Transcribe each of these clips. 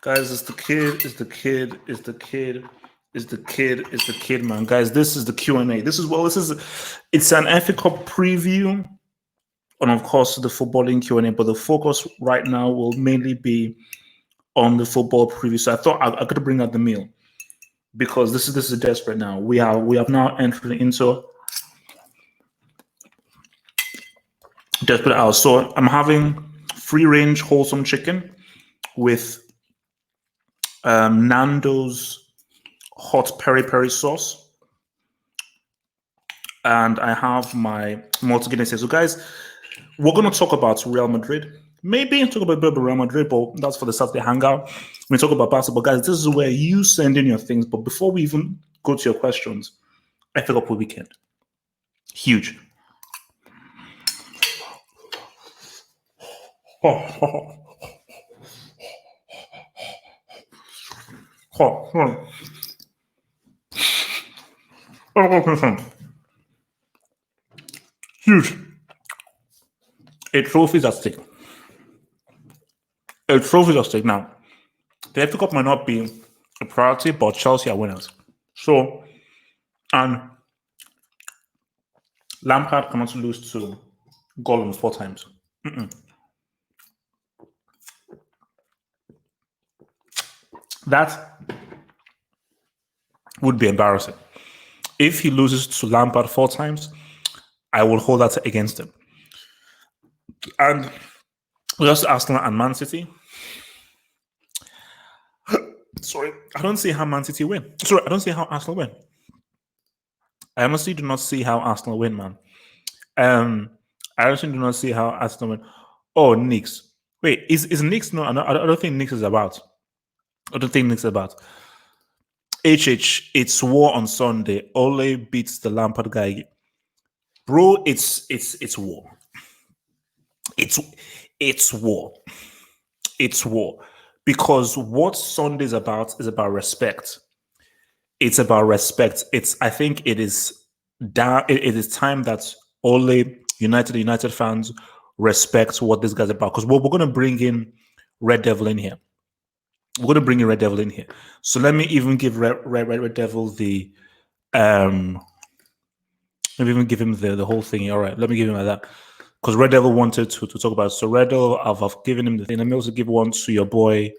Guys, it's the kid, man. Guys, this is the Q&A. It's an FA Cup preview, and of course the footballing Q&A, but the focus right now will mainly be on the football preview. So I thought I could bring out the meal because this is desperate now. We have now entered into desperate hours. So I'm having free range wholesome chicken with Nando's hot peri peri sauce, and I have my multi Guinness. So guys, we're going to talk about Real Madrid. Maybe talk about a bit about Real Madrid, but that's for the Saturday hangout. We talk about basketball, guys. This is where you send in your things. But before we even go to your questions, I FA Cup weekend, huge. Huge. A trophy's at stake. A trophy's at stake now. The FA Cup might not be a priority, but Chelsea are winners. So, and Lampard cannot lose to Goalkeeper 4 times. That would be embarrassing. If he loses to Lampard 4 times, I will hold that against him. And just Arsenal and Man City. Sorry, I don't see how Man City win. Sorry, I don't see how Arsenal win. I honestly do not see how Arsenal win, man. I honestly do not see how Arsenal win. Oh, Knicks. Wait, is Knicks? No, I don't think Knicks is about. I don't think Knicks is about. It's war on Sunday. Ole beats the Lampard guy. Bro, it's war. It's war. It's war. Because what Sunday is about respect. It's about respect. I think it is time that Ole United fans respect what this guy's about. Because we're going to bring in Red Devil in here. We're going to bring in Red Devil in here. So let me even give Red Devil the let me even give him the whole thing. All right, let me give him like that. Because Red Devil wanted to talk about it. So Red Devil, I've given him the thing. Let me also give one to your boy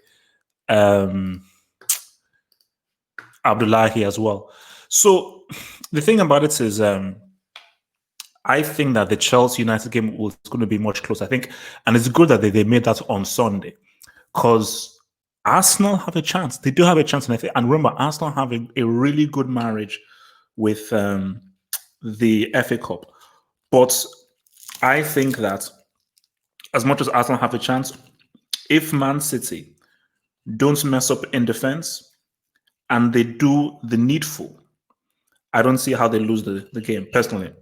Abdullahi as well. So the thing about it is I think that the Chelsea United game was going to be much closer. I think, and it's good that they made that on Sunday because Arsenal have a chance. They do have a chance, and remember, Arsenal have a really good marriage with the FA Cup. But I think that as much as Arsenal have a chance, if Man City don't mess up in defense and they do the needful, I don't see how they lose the game, personally.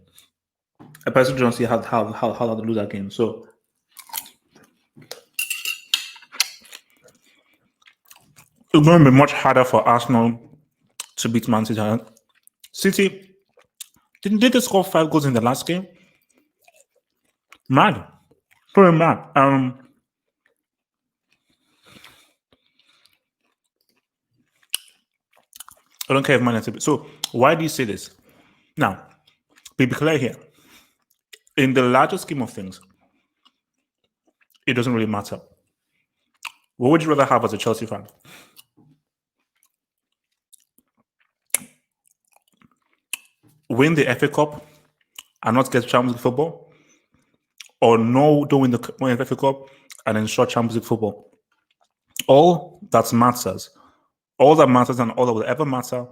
I personally don't see how they lose that game. So it's going to be much harder for Arsenal to beat Man City. City, didn't they score 5 goals in the last game? Mad. Pretty mad. I don't care if Man United. So why do you say this? Now, be clear here. In the larger scheme of things, it doesn't really matter. What would you rather have as a Chelsea fan? Win the FA Cup and not get Champions League football? Or don't win the FA Cup and ensure Champions League football? All that matters and all that will ever matter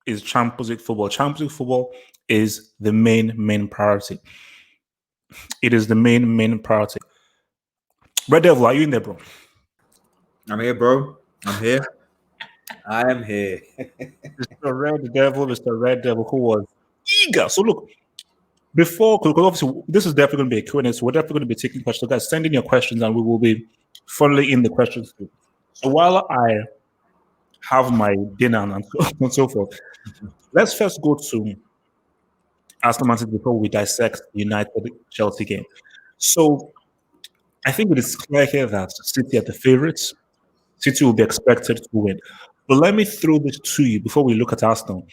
is Champions League football. Champions League football is the main priority. It is the main priority. Red Devil, are you in there, bro? I'm here, bro. I'm here. I am here. Mr. Red Devil, who was eager. So look, before, because obviously this is definitely going to be a Q&A, so we're definitely going to be taking questions. So guys, send in your questions and we will be funneling in the questions too. So while I have my dinner and so forth, let's first go to Arsenal Man City before we dissect the United Chelsea game. So I think it is clear here that City are the favourites. City will be expected to win. But let me throw this to you before we look at Arsenal.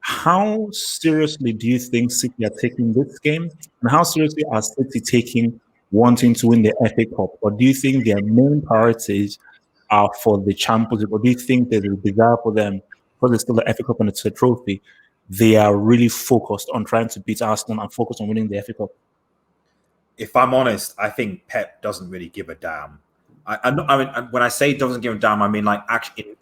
How seriously do you think City are taking this game? And how seriously are City taking wanting to win the FA Cup? Or do you think their main priorities are for the Champions League? Or do you think there's a desire for them, because it's still the FA Cup and it's a trophy, they are really focused on trying to beat Arsenal and focused on winning the FA Cup? If I'm honest, I think Pep doesn't really give a damn. I mean, when I say doesn't give a damn, I mean like actually,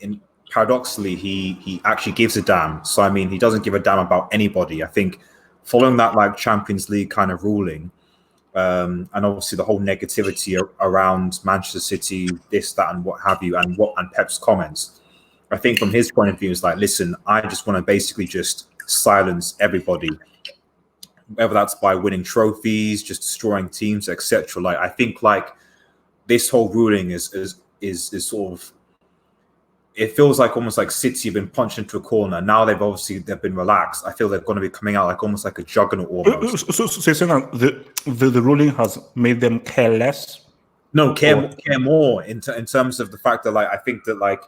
paradoxically, he actually gives a damn. So I mean, he doesn't give a damn about anybody. I think following that like Champions League kind of ruling, and obviously the whole negativity around Manchester City, this, that, and what have you, and Pep's comments. I think from his point of view, it's like, listen, I just want to basically just silence everybody, whether that's by winning trophies, just destroying teams, etc. Like I think like this whole ruling is sort of, it feels like almost like City have been punched into a corner. Now they've been relaxed. I feel they're going to be coming out like almost like a juggernaut almost. So you're saying that the ruling has made them care less? No, care more in terms of the fact that like I think that like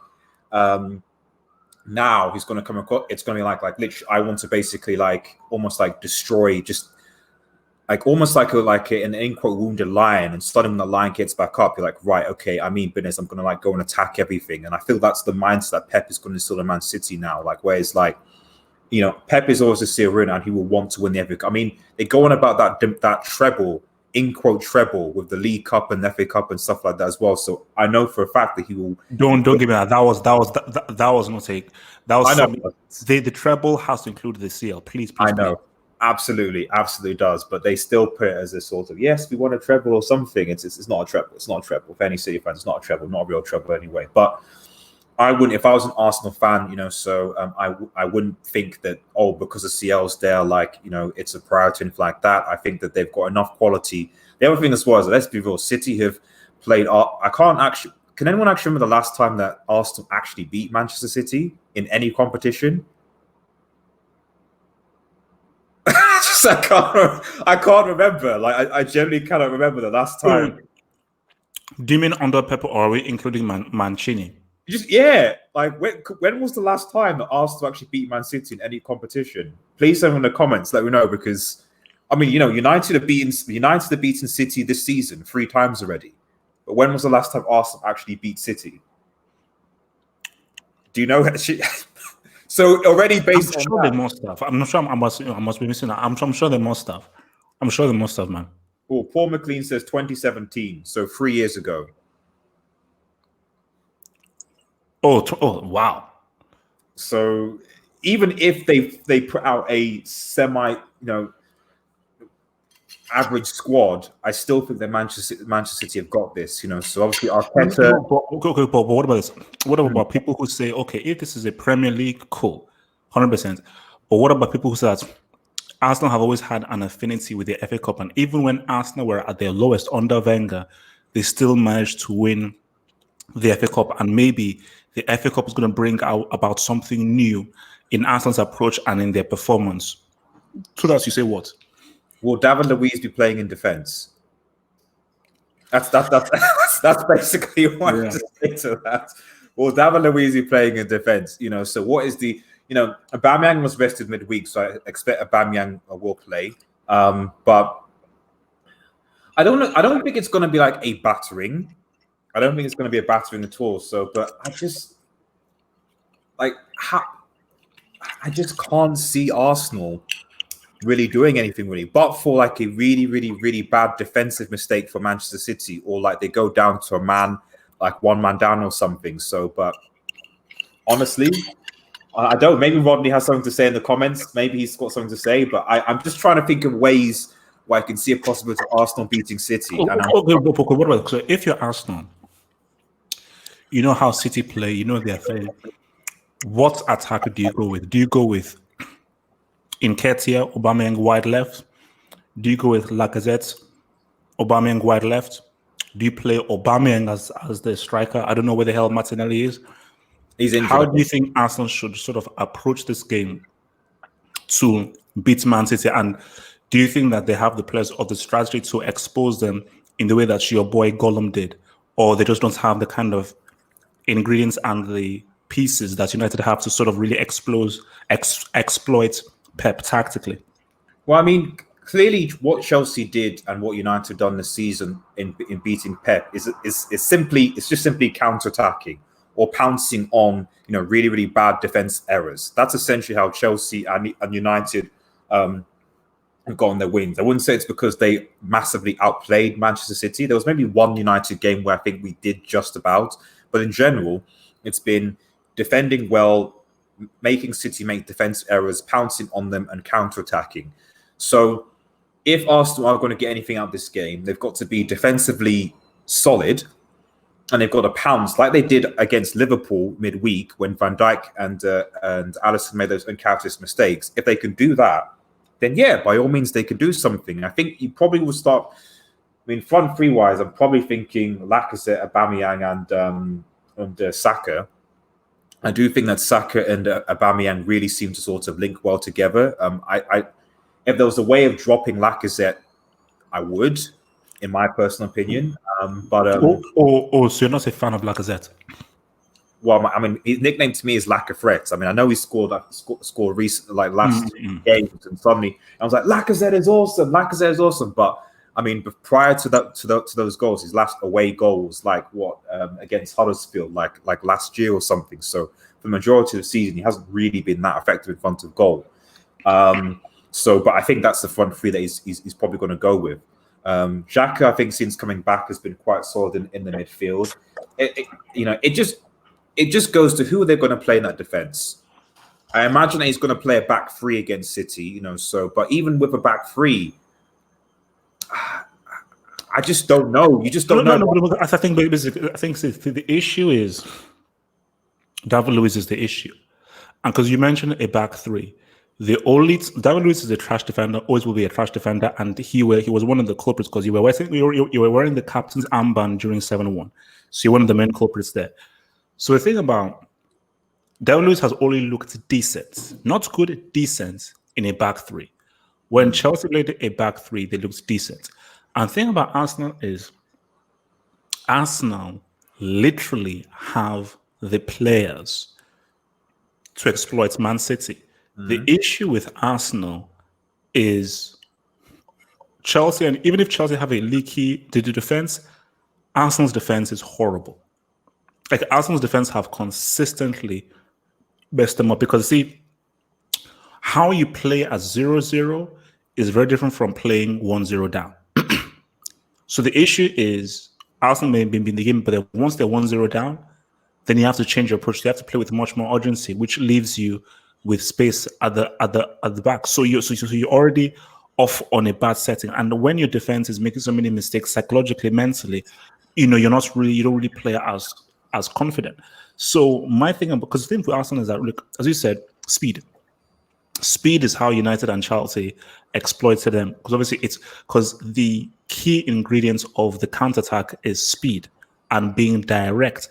now he's going to come across. It's going to be like literally, I want to basically like almost like destroy, just like almost like an in quote wounded lion. And suddenly when the lion gets back up, you're like, right, okay, I mean business. I'm going to like go and attack everything. And I feel that's the mindset that Pep is going to instill in Man City now. Like where it's like, you know, Pep is always a serial winner and he will want to win the FA Cup. I mean, they go on about that treble, in quote treble, with the League Cup and the FA Cup and stuff like that as well. So I know for a fact that he will. Don't give me that. That was not a. That was. I know. The treble has to include the CL. Please. I know. Please. Absolutely does. But they still put it as a sort of, yes, we want a treble or something. It's not a treble. It's not a treble. For any City fans, it's not a treble. Not a real treble anyway. But I wouldn't, if I was an Arsenal fan, you know, so I wouldn't think that, oh, because the CL's there, like, you know, it's a priority and like that. I think that they've got enough quality. The other thing as well is, let's be real, City have played, can anyone actually remember the last time that Arsenal actually beat Manchester City in any competition? I can't remember. Like I generally cannot remember the last time. Do you mean under Pep, or are we including Mancini? Like when was the last time that Arsenal actually beat Man City in any competition? Please send in the comments, let me know, because I mean, you know, United have beaten City this season 3 times already. But when was the last time Arsenal actually beat City? Do you know? So already based on that, they must have. I'm not sure. I must be missing. I'm sure they must have. I'm sure they must have, man. Well, Paul McLean says 2017, so 3 years ago. Oh, wow. So even if they put out a semi, you know, average squad, I still think that Manchester City have got this, you know. So obviously Arteta. But what about this? What about people who say, okay, if this is a Premier League, cool, 100%. But what about people who say that Arsenal have always had an affinity with the FA Cup, and even when Arsenal were at their lowest under Wenger, they still managed to win the FA Cup, and maybe the FA Cup is going to bring out about something new in Arsenal's approach and in their performance. So that's, you say what? Will David Luiz be playing in defence? That's basically what I have to say to that. Will David Luiz be playing in defence? You know, so what is the, you know, Aubameyang was rested midweek, so I expect Aubameyang will play. But I don't know. I don't think it's going to be like a battering. I don't think it's going to be a battering at all. So, but I just I just can't see Arsenal really doing anything really, but for like a really, really, really bad defensive mistake for Manchester City, or like they go down to a man, like 1 man down or something. So, but honestly, I don't. Maybe Rodney has something to say in the comments. Maybe he's got something to say, but I'm just trying to think of ways where I can see a possibility of Arsenal beating City. What about, so if you're Arsenal, you know how City play, you know their thing. What attacker do you go with? Do you go with Nketiah, Aubameyang wide left? Do you go with Lacazette, Aubameyang wide left? Do you play Aubameyang as the striker? I don't know where the hell Martinelli is. He's injured. How do you think Arsenal should sort of approach this game to beat Man City? And do you think that they have the players or the strategy to expose them in the way that your boy Gollum did, or they just don't have the kind of ingredients and the pieces that United have to sort of really exploit Pep tactically? Well, I mean, clearly, what Chelsea did and what United have done this season in beating Pep is just simply counter-attacking or pouncing on really, really bad defense errors. That's essentially how Chelsea and United have gotten their wins. I wouldn't say it's because they massively outplayed Manchester City. There was maybe one United game where I think we did just about, but in general, it's been defending well, making City make defense errors, pouncing on them, and counter-attacking. So if Arsenal are going to get anything out of this game, they've got to be defensively solid, and they've got to pounce like they did against Liverpool midweek when Van Dijk and Alisson made those uncharacteristic mistakes. If they can do that, then yeah, by all means, they can do something. I think you probably will start. I mean, front three wise, I'm probably thinking Lacazette, Aubameyang, and Saka. I do think that Saka and Aubameyang really seem to sort of link well together. If there was a way of dropping Lacazette, I would, in my personal opinion. So you're not a fan of Lacazette? Well, I mean, his nickname to me is Lacafret. I mean, I know he scored recently, like last games, and suddenly I was like, Lacazette is awesome. But I mean, prior to that, to those goals, his last away goals, like against Huddersfield, like last year or something. So for the majority of the season, he hasn't really been that effective in front of goal. But I think that's the front three that he's probably going to go with. Xhaka, I think, since coming back, has been quite solid in the midfield. It just goes to who they're going to play in that defense. I imagine that he's going to play a back three against City, but even with a back three, I just don't know. You just don't know. No, I think the issue is David Luiz is the issue. And because you mentioned a back three, David Luiz is a trash defender, always will be a trash defender, and he was one of the culprits because you were wearing the captain's armband during 7-1. So you're one of the main culprits there. So the thing about David Luiz has only looked decent, not good, decent in a back three. When Chelsea played a back three, they looked decent. And the thing about Arsenal is Arsenal literally have the players to exploit Man City. The issue with Arsenal is Chelsea, and even if Chelsea have a leaky defense, Arsenal's defense is horrible. Like Arsenal's defense have consistently messed them up because see, how you play at 0-0 is very different from playing 1-0 down. So the issue is Arsenal may be in the game, but once they're 1-0 down, then you have to change your approach. You have to play with much more urgency, which leaves you with space at the back. So you're already off on a bad setting. And when your defense is making so many mistakes psychologically, mentally, you don't really play as confident. So my thing, because the thing for Arsenal is that, look, as you said, speed. Speed is how United and Chelsea exploited them. Because obviously it's because the key ingredients of the counter-attack is speed and being direct,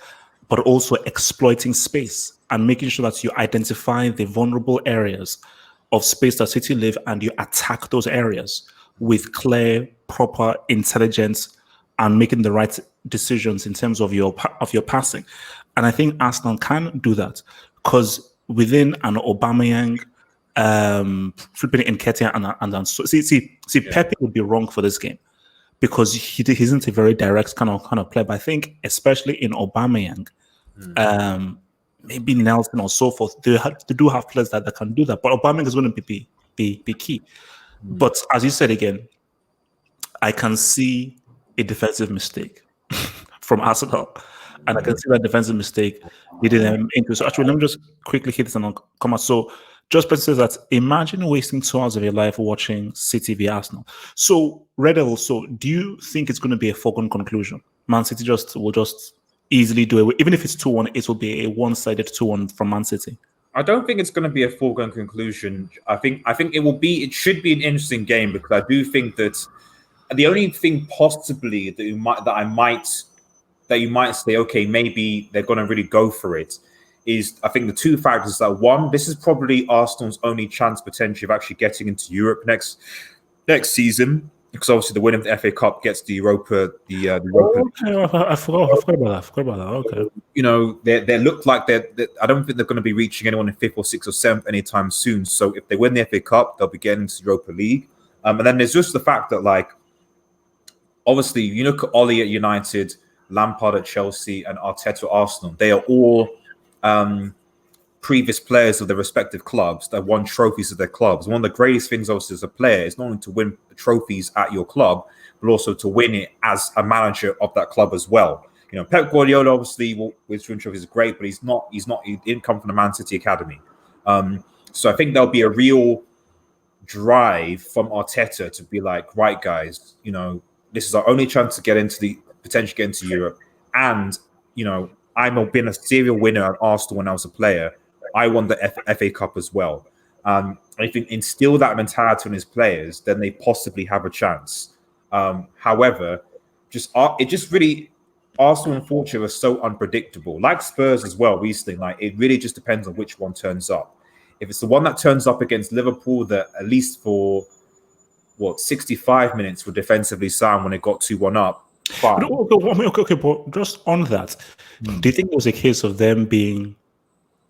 but also exploiting space and making sure that you identify the vulnerable areas of space that City live and you attack those areas with clear, proper intelligence and making the right decisions in terms of your passing. And I think Arsenal can do that because within an Aubameyang, flipping in Nketiah and so Pepe would be wrong for this game because he isn't a very direct kind of player. But I think especially in Aubameyang, maybe Nelson or so forth, they do have players that can do that. But Aubameyang is going to be key. But as you said again, I can see a defensive mistake from Arsenal. And I can see that defensive mistake leading them into. So actually, let me just quickly hit this and I'll come out. So just says that imagine wasting 2 hours of your life watching City v Arsenal. So Red Devil, so do you think it's going to be a foregone conclusion? Man City will just easily do it. Even if it's 2-1, it will be a one-sided 2-1 from Man City. I don't think it's going to be a foregone conclusion. I think it should be an interesting game because I do think that the only thing possibly that you might say, okay, maybe they're going to really go for it, is I think the two factors that one, this is probably Arsenal's only chance potentially of actually getting into Europe next season. because obviously the winner of the FA Cup gets the Europa. Okay, I forgot about that. Okay. You know, they look like they're I don't think they're going to be reaching anyone in 5th or 6th or 7th anytime soon. So if they win the FA Cup, they'll be getting into the Europa League. And then there's just the fact that, like, obviously, you look at Oli at United, Lampard at Chelsea, and Arteta at Arsenal. They are all previous players of their respective clubs that won trophies of their clubs. One of the greatest things, also, as a player is not only to win trophies at your club, but also to win it as a manager of that club as well. You know, Pep Guardiola obviously with win trophies is great, but he didn't come from the Man City academy. So I think there'll be a real drive from Arteta to be like, right, guys, you know, this is our only chance to potentially get into Europe. And, you know, been a serial winner at Arsenal when I was a player. I won the FA Cup as well. If you instill that mentality in his players, then they possibly have a chance. However, Arsenal, unfortunately, are so unpredictable. Like Spurs as well recently. Like, it really just depends on which one turns up. If it's the one that turns up against Liverpool, that at least for 65 minutes were defensively sound when it got 2-1 up, fine. Okay, but just on that, do you think it was a case of them being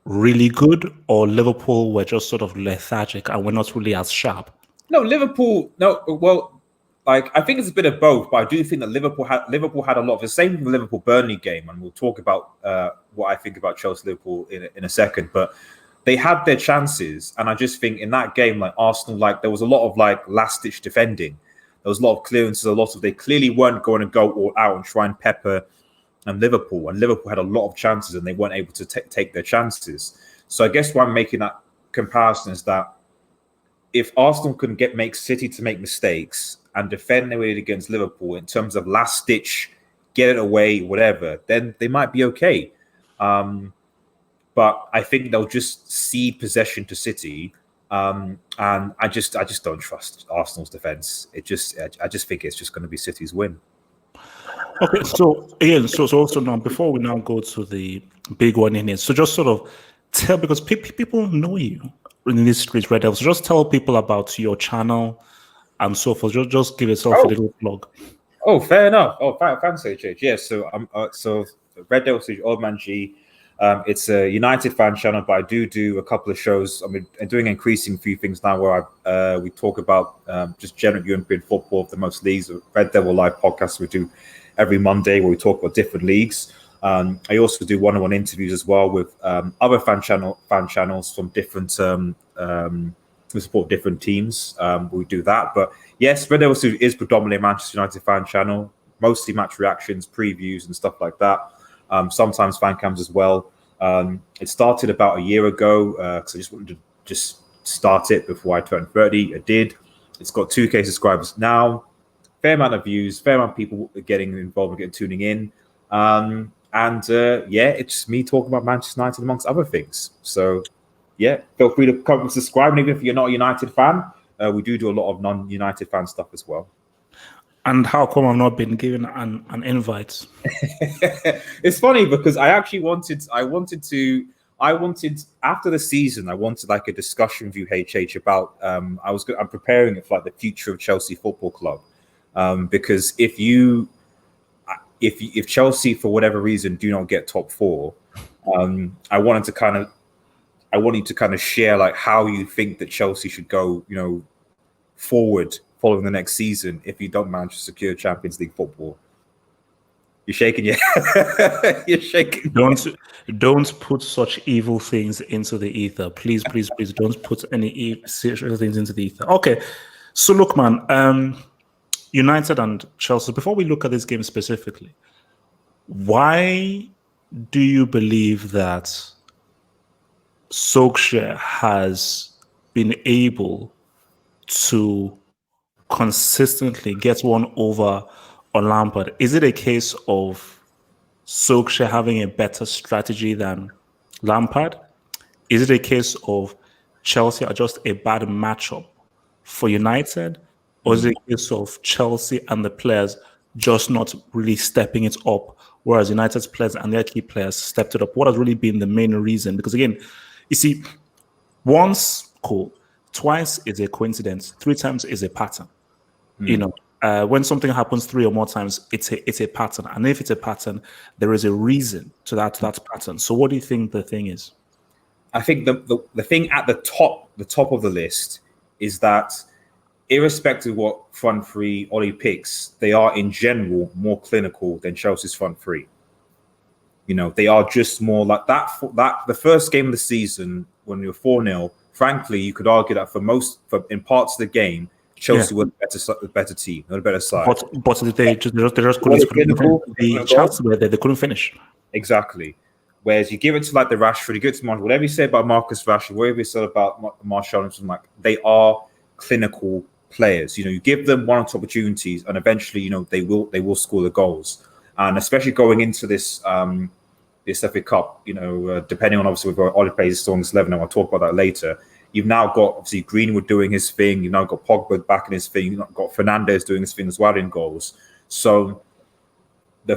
really good, or Liverpool were just sort of lethargic and were not really as sharp? No, Liverpool. No, well, like, I think it's a bit of both, but I do think that Liverpool had a lot of the same with the Liverpool-Burnley game, and we'll talk about what I think about Chelsea-Liverpool in a second. But they had their chances, and I just think in that game, like Arsenal, like there was a lot of like last-ditch defending. There was a lot of clearances, they clearly weren't going to go all out and try and pepper Liverpool, and Liverpool had a lot of chances, and they weren't able to take their chances. So I guess why I'm making that comparison is that if Arsenal can make City to make mistakes and defend their way against Liverpool in terms of last ditch, get it away, whatever, then they might be okay. But I think they'll just cede possession to City, and I just don't trust Arsenal's defense. I just think it's just going to be City's win. Okay, so again, so also now, before we now go to the big one in it, so just sort of tell, because people know you in these streets, Red Devils, so just tell people about your channel and so forth. Just give yourself a little plug. Oh, fair enough. Oh, thanks, HH. Yeah, so so Red Devils, Old Man G. It's a United fan channel, but I do a couple of shows. I mean, I'm doing an increasing few things now where we talk about just general European football of the most leagues. Red Devil Live podcast we do every Monday, where we talk about different leagues. I also do one-on-one interviews as well with other fan channels from different who support different teams. We do that, but yes, Red Devils is predominantly a Manchester United fan channel, mostly match reactions, previews, and stuff like that. Sometimes fan cams as well. It started about a year ago because I just wanted to just start it before I turned 30. I did. It's got 2K subscribers now. Fair amount of views, fair amount of people getting involved and tuning in. It's me talking about Manchester United amongst other things. So, yeah, feel free to come and subscribe. And even if you're not a United fan, we do a lot of non-United fan stuff as well. And how come I've not been given an invite? It's funny because I wanted after the season, I wanted like a discussion with you, HH, about I'm preparing it for like the future of Chelsea Football Club. Because if Chelsea for whatever reason do not get top 4, I want you to kind of share like how you think that Chelsea should go, forward following the next season if you don't manage to secure Champions League football. You're shaking your you're shaking. Don't put such evil things into the ether. Please don't put any serious things into the ether. Okay. So look, man, United and Chelsea, before we look at this game specifically, why do you believe that Solskjaer has been able to consistently get one over on Lampard? Is it a case of Solskjaer having a better strategy than Lampard? Is it a case of Chelsea are just a bad matchup for United? Or is it a case of Chelsea and the players just not really stepping it up, whereas United's players and their key players stepped it up? What has really been the main reason? Because again, you see, once cool, twice is a coincidence, 3 times is a pattern. when something happens 3 or more times, it's a pattern, and if it's a pattern, there is a reason to that pattern. So, what do you think the thing is? I think the thing at the top of the list is that, irrespective of what front three Ollie picks, they are in general more clinical than Chelsea's front three. You know, they are just more like that. The first game of the season when you're 4-0, frankly, you could argue that in parts of the game, Chelsea were the better team, not a better side. But they just couldn't. The chances were there, they couldn't finish. Exactly. Whereas you give it to like the Rashford, you give it to Marshall, whatever you say about Marcus Rashford, whatever you say about Marshall, and like they are clinical players. You know, you give them one-off opportunities, and eventually, you know, they will score the goals. And especially going into this this FA Cup, you know, depending on obviously whether Ollie plays still on this 11, and I'll talk about that later. You've now got obviously Greenwood doing his thing. You've now got Pogba back in his thing. You've now got Fernandes doing his thing as well in goals. So the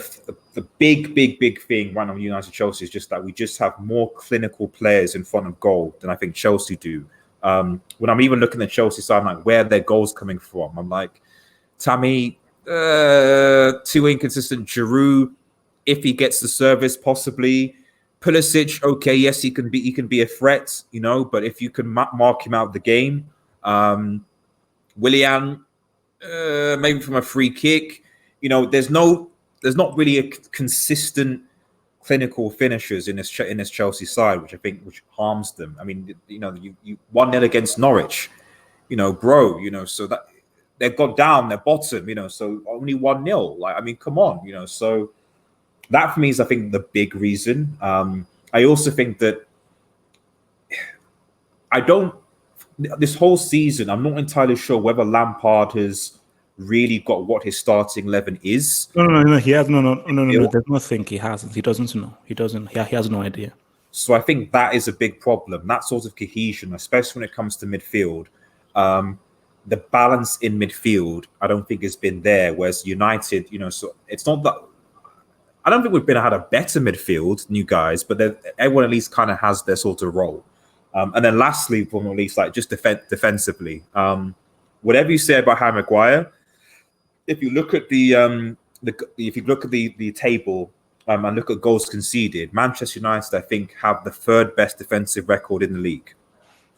big thing right now, United Chelsea, is just that we just have more clinical players in front of goal than I think Chelsea do. When I'm even looking at Chelsea side, I'm like, where are their goals coming from? I'm like, Tammy, too inconsistent. Giroud, if he gets the service, possibly. Pulisic, okay, yes, he can be a threat, you know, but if you can mark him out of the game, Willian, maybe from a free kick, you know, there's not really a consistent clinical finishers in this Chelsea side, which harms them. I mean, you know, you 1-0 against Norwich, you know, bro, you know, so that they've got down their bottom, you know, so only 1-0. Like, I mean, come on, you know, so. That for me is, I think, the big reason. I also think that this whole season, I'm not entirely sure whether Lampard has really got what his starting 11 is. No. He has no. There's nothing he hasn't. He doesn't know. He doesn't. He has no idea. So I think that is a big problem. That sort of cohesion, especially when it comes to midfield. The balance in midfield, I don't think has been there. Whereas United, you know, so it's not that. I don't think we've had a better midfield, new guys, but everyone at least kind of has their sort of role. And then lastly, from at least like just defensively, whatever you say about Harry Maguire, if you look at the table and look at goals conceded, Manchester United, I think, have the third best defensive record in the league.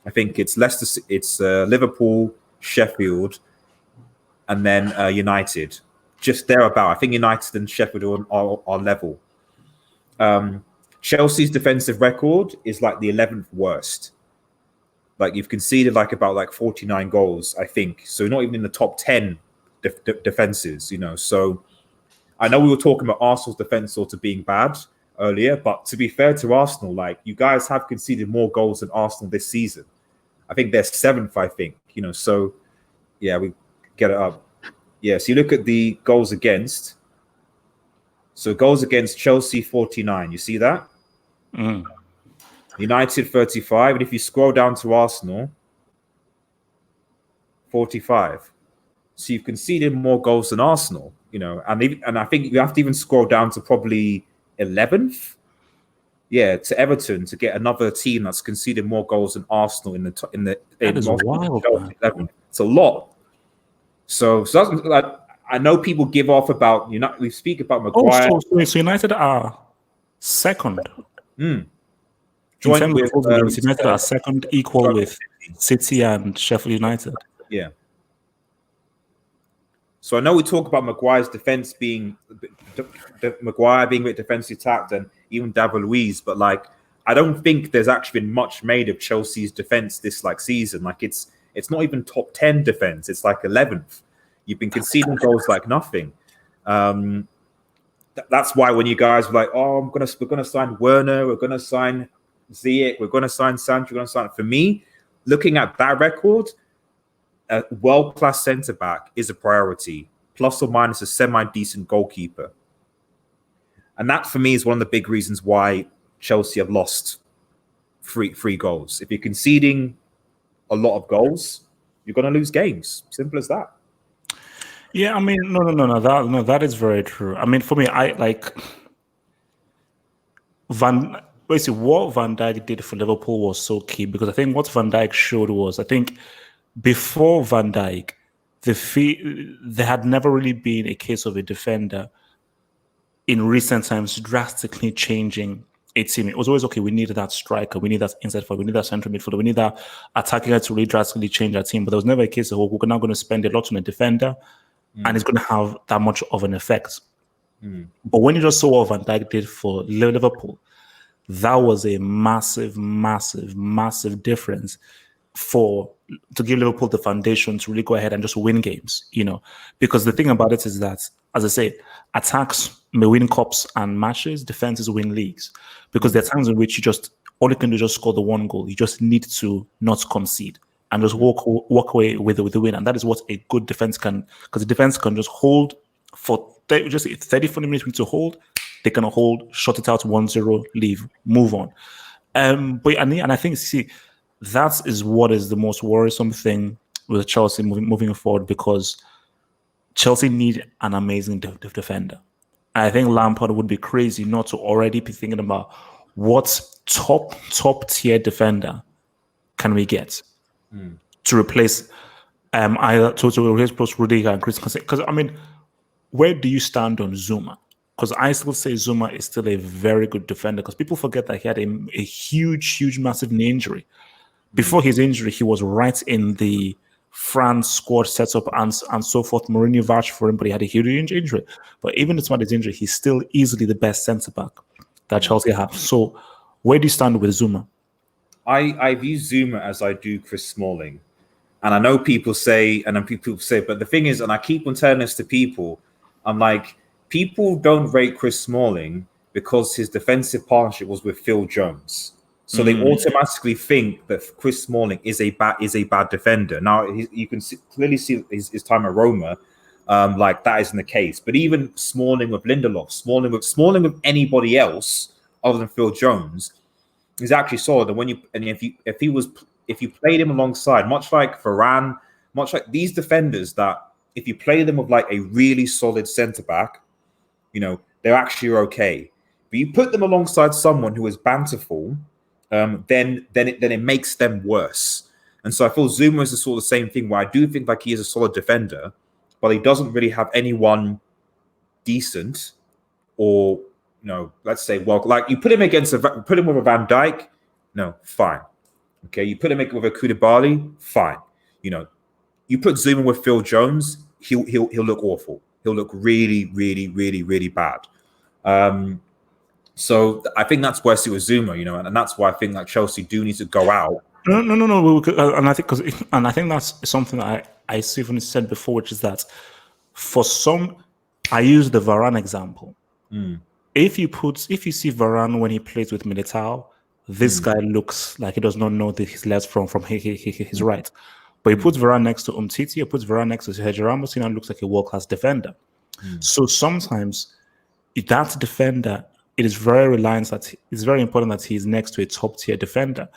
I think it's Liverpool, Sheffield, and then United. Just thereabout. I think United and Sheffield are level. Chelsea's defensive record is like the 11th worst. Like, you've conceded about 49 goals, I think. So not even in the top 10 defenses, you know. So I know we were talking about Arsenal's defense sort of being bad earlier, but to be fair to Arsenal, like, you guys have conceded more goals than Arsenal this season. I think they're 7th, I think, you know. So yeah, we get it up. Yeah, so you look at the goals against. So goals against Chelsea, 49. You see that? United, 35. And if you scroll down to Arsenal, 45. So you've conceded more goals than Arsenal, you know. And I think you have to even scroll down to probably 11th. Yeah, to Everton, to get another team that's conceded more goals than Arsenal that is wild, man. 11th. It's a lot. So that's, like, I know people give off about, you know, we speak about Maguire. So United are second. Joint with United are second, equal with City and Sheffield United. Yeah. So I know we talk about Maguire's defense being Maguire being a bit defensively attacked, and even David Luiz, but like, I don't think there's actually been much made of Chelsea's defense this season. Like, it's not even top 10 defense. It's like 11th. You've been conceding goals like nothing. That's why when you guys were like, "Oh, we're gonna sign Werner, we're gonna sign Ziyech, we're gonna sign Sancho, we're gonna sign," for me, looking at that record, a world-class centre back is a priority, plus or minus a semi-decent goalkeeper, and that for me is one of the big reasons why Chelsea have lost three goals. If you're conceding a lot of goals, you're going to lose games. Simple as that. Yeah, I mean, no. That is very true. I mean, for me, I like basically what Van Dijk did for Liverpool was so key, because I think what Van Dijk showed was, I think before Van Dijk, there had never really been a case of a defender in recent times drastically changing a team. It was always, okay, we need that striker, we need that inside forward, we need that central midfielder, we need that attacker to really drastically change our team. But there was never a case of, we're now going to spend a lot on a defender and it's going to have that much of an effect. But when you just saw what Van Dijk did for Liverpool, that was a massive, massive, massive difference to give Liverpool the foundation to really go ahead and just win games, because the thing about it is that, as I say, attacks may win cups and matches, defenses win leagues, because there are times in which all you can do is just score the one goal. You just need to not concede and just walk away with the win. And that is what a good defense can, because the defense can just hold for 30, 40 minutes to hold. They can hold, shut it out 1-0, leave, move on. And I think, that is what is the most worrisome thing with Chelsea moving forward, because Chelsea need an amazing defender. And I think Lampard would be crazy not to already be thinking about what top tier defender can we get to replace either to replace Rudiger and Chris. Because where do you stand on Zuma? Because I still say Zuma is still a very good defender, because people forget that he had a huge, massive knee injury. Before his injury, he was right in the France squad setup and so forth. Mourinho vouched for him, but he had a huge injury. But even despite his injury, he's still easily the best centre-back that Chelsea have. So where do you stand with Zuma? I view Zuma as I do Chris Smalling. And I know people say, but the thing is, and I keep on telling this to people, I'm like, people don't rate Chris Smalling because his defensive partnership was with Phil Jones. So they automatically think that Chris Smalling is a bad defender. Now, you can clearly see his time at Roma, like that isn't the case. But even Smalling with Lindelof, Smalling with anybody else other than Phil Jones is actually solid. And if you played him alongside, much like Varane, much like these defenders, that if you play them with like a really solid centre back, they're actually okay. But you put them alongside someone who is banterful, then it makes them worse. And so I feel Zuma is the sort of same thing, where I do think like he is a solid defender, but he doesn't really have anyone decent, or let's say, well, like you put him with a Van Dijk, no, fine. Okay, you put him with a Koulibaly, fine. You put Zuma with Phil Jones, he'll look awful. He'll look really, really, really, really bad. So I think that's where I see with Zuma, and that's why I think that Chelsea do need to go out. No. And I think that's something that I even said before, which is that for some, I use the Varane example. If you see Varane when he plays with Militao, this guy looks like he does not know his left from his right. But he puts Varane next to Umtiti, or puts Varane next to Sergio Ramos, he now looks like a world-class defender. So sometimes that defender, it is very important that he's next to a top-tier defender.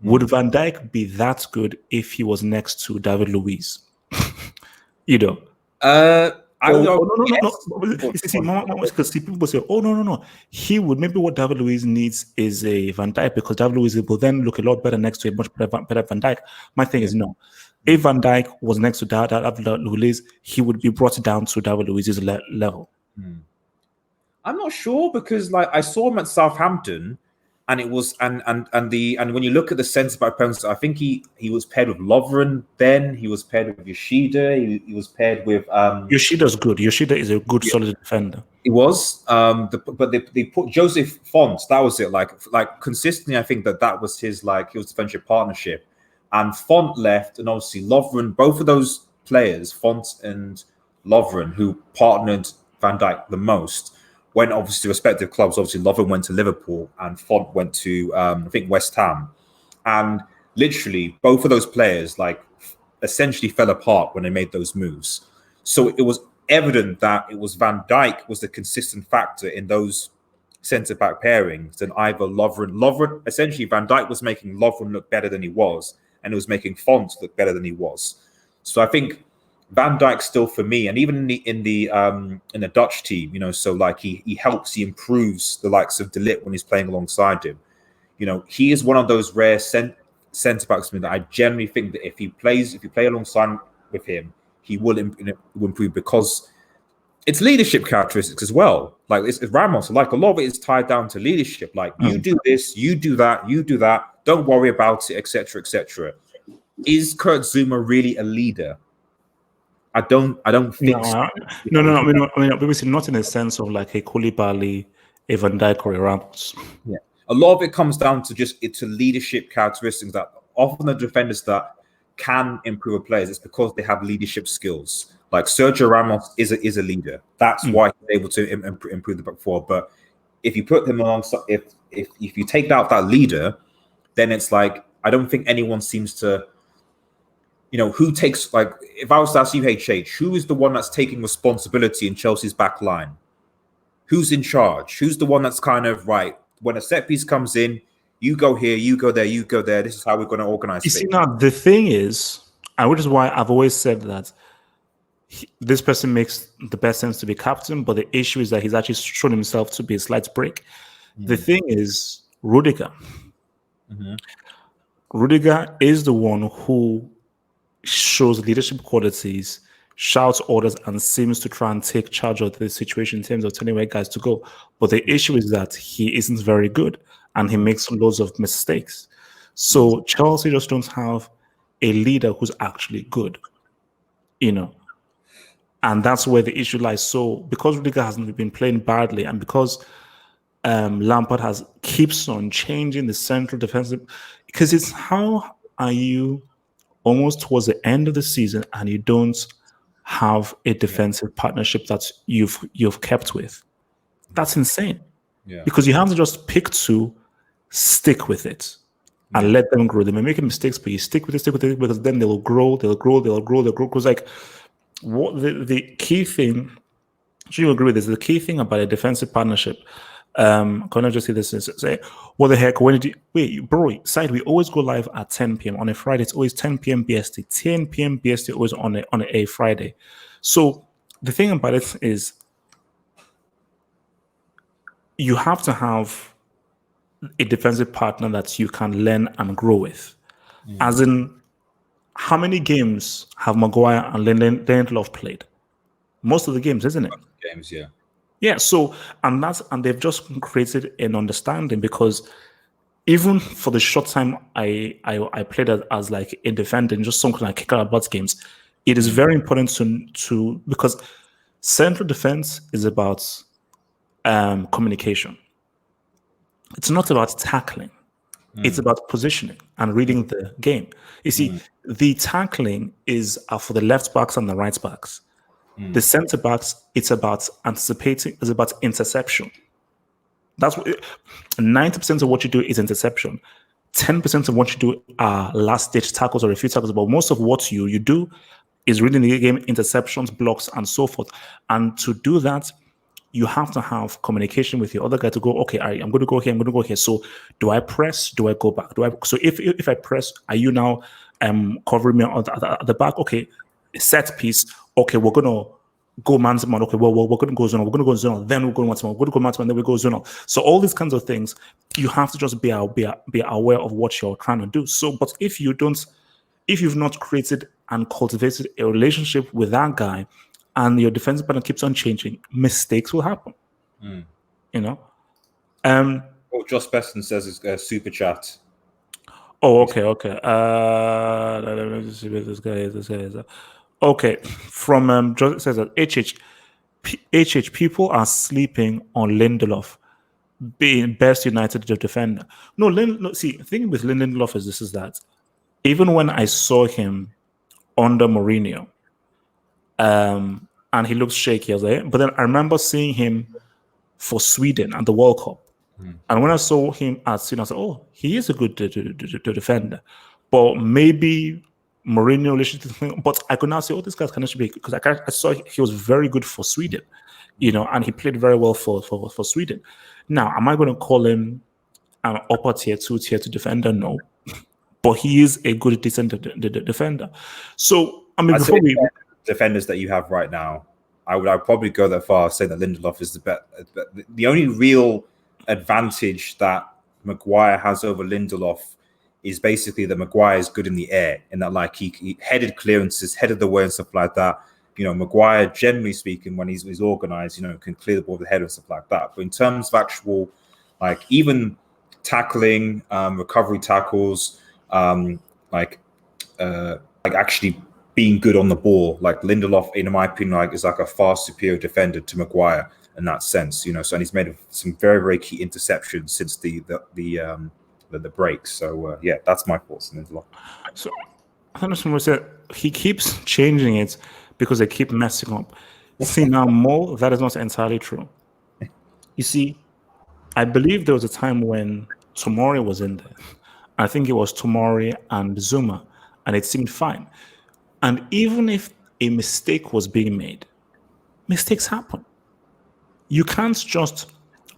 Would Van Dijk be that good if he was next to David Luiz? I don't know. No. Because people say, no. He would. Maybe what David Luiz needs is a Van Dijk, because David Luiz will then look a lot better next to a much better Van Dijk. My thing is, no. If Van Dijk was next to David Luiz, he would be brought down to David Luiz's level. I'm not sure, because like I saw him at Southampton, and it was and when you look at the centre back pairs, I think he was paired with Lovren. Then he was paired with Yoshida. He was paired with Yoshida's good. Yoshida is a good solid defender. He was, but they put Joseph Font. That was it. Like consistently, I think that was his defensive partnership. And Font left, and obviously Lovren. Both of those players, Font and Lovren, who partnered Van Dijk the most, went obviously to respective clubs. Obviously, Lovren went to Liverpool and Font went to I think West Ham. And literally, both of those players essentially fell apart when they made those moves. So it was evident that it was Van Dijk was the consistent factor in those centre-back pairings than either Lovren. Essentially, Van Dijk was making Lovren look better than he was, and it was making Font look better than he was. So I think Van Dijk still, for me, and even in the Dutch team, so he helps, he improves the likes of De Ligt when he's playing alongside him. He is one of those rare centre backs that I generally think that if you play alongside with him, he will improve because it's leadership characteristics as well. Like it's Ramos, like a lot of it is tied down to leadership. Like you do this, you do that, you do that. Don't worry about it, etc., etc. Is Kurt Zuma really a leader? I don't think so. No. I mean, obviously not in the sense of like a Koulibaly, a Van Dijk, or a Ramos. Yeah, a lot of it comes down to just it's a leadership characteristics that often the defenders that can improve players. It's because they have leadership skills. Like Sergio Ramos is a leader. That's why he's able to improve the back four. But if you put him alongside, if you take out that leader, then it's like I don't think anyone seems to. Who takes, like, if I was to ask you, HH, who is the one that's taking responsibility in Chelsea's back line? Who's in charge? Who's the one that's kind of, right, when a set piece comes in, you go here, you go there, you go there. This is how we're going to organize things. You see, now, the thing is, and which is why I've always said that this person makes the best sense to be captain, but the issue is that he's actually shown himself to be a slight break. The thing is, Rudiger. Rudiger is the one who shows leadership qualities, shouts orders, and seems to try and take charge of the situation in terms of telling where guys to go. But the issue is that he isn't very good and he makes loads of mistakes. So Chelsea just don't have a leader who's actually good, and that's where the issue lies. So because Rudiger hasn't been playing badly and because Lampard keeps on changing the central defensive, because it's how are you almost towards the end of the season and you don't have a defensive partnership that you've kept with. That's insane. Yeah. Because you have to just pick two, stick with it, and let them grow. They may make mistakes, but you stick with it, because then they'll grow. Because like what the key thing, do you agree with this? The key thing about a defensive partnership. Can I just say this and say, what the heck? When did you wait, bro? Side, we always go live at 10 p.m. on a Friday. It's always 10 p.m. BST. 10 p.m. BST always on a Friday. So the thing about it is, you have to have a defensive partner that you can learn and grow with. As in, how many games have Maguire and Lindelof played? Most of the games, isn't it? Games, yeah. Yeah, so and they've just created an understanding, because even for the short time I played as like a defender and just something like kick out butt games, it is very important to because central defense is about communication. It's not about tackling. It's about positioning and reading the game. You see, the tackling is for the left backs and the right backs. The centre backs, it's about anticipating, it's about interception. That's what 90% of what you do is interception. 10% of what you do are last ditch tackles or a few tackles, but most of what you do is reading the game, interceptions, blocks, and so forth. And to do that, you have to have communication with your other guy to go, okay, all right, I'm going to go here, I'm going to go here. So do I press? Do I go back? So if I press, are you now covering me at the back? Okay, set piece. Okay, we're going to go man to man. Okay, well, we're going to go zonal. We're going to go zonal. Then we're going to man to man. We're going to go man to man. Then we go zonal. So all these kinds of things, you have to just be aware of what you're trying to do. So, but if you've not created and cultivated a relationship with that guy, and your defensive partner keeps on changing, mistakes will happen. What Josh Beston says is super chat. Oh, okay. Let me see where this guy is. Okay, from Josh says that HH people are sleeping on Lindelof being best United defender. No, see, the thing with Lindelof is that even when I saw him under Mourinho, and he looks shaky, I was like, but then I remember seeing him for Sweden at the World Cup. And when I saw him at Sweden, I said, oh, he is a good defender. But maybe Mourinho relationship, but I could now say, oh, this guy's kind of big, because I saw he was very good for Sweden, and he played very well for Sweden. Now, am I going to call him an upper tier 2 defender? No. But he is a good, decent defender. So, I mean, before we defenders that you have right now, I'd probably go that far as say that Lindelof is the only real advantage that Maguire has over Lindelof is basically that Maguire is good in the air, and that like he headed clearances, headed the way and stuff like that. Maguire, generally speaking, when he's organized, can clear the ball with the head and stuff like that. But in terms of actual, like even tackling, recovery tackles, like actually being good on the ball, like Lindelof, in my opinion, like is like a far superior defender to Maguire in that sense. So and he's made some very, very key interceptions since the break. So yeah, that's my thoughts on Lindelof. So I understand what said. He keeps changing it because they keep messing up. See, now, Mo, that is not entirely true. You see, I believe there was a time when Tomori was in there. I think it was Tomori and Zuma, and it seemed fine. And even if a mistake was being made, mistakes happen. You can't just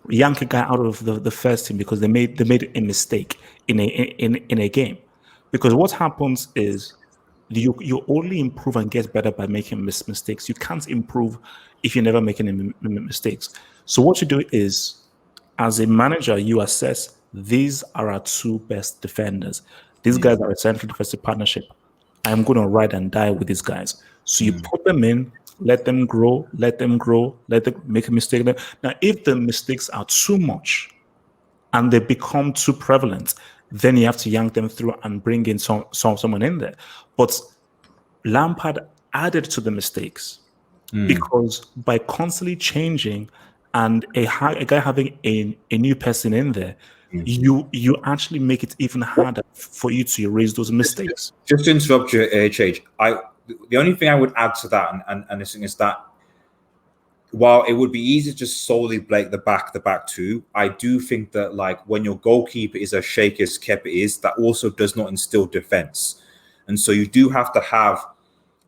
yank a guy out of the first team because they made a mistake in a game. Because what happens is you only improve and get better by making mistakes. You can't improve if you're never making any mistakes. So what you do is, as a manager, you assess these are our two best defenders. These guys are a central defensive partnership. I'm going to ride and die with these guys. So you put them in, let them grow, let them make a mistake. Now, if the mistakes are too much and they become too prevalent, then you have to yank them through and bring in someone in there. But Lampard added to the mistakes because by constantly changing and a guy having a new person in there, you actually make it even harder for you to erase those mistakes. Just to interrupt you, HH, the only thing I would add to that, and this thing is that while it would be easy to just solely blame the back two, I do think that like when your goalkeeper is as shaky as Kepa is, that also does not instill defense. And so you do have to have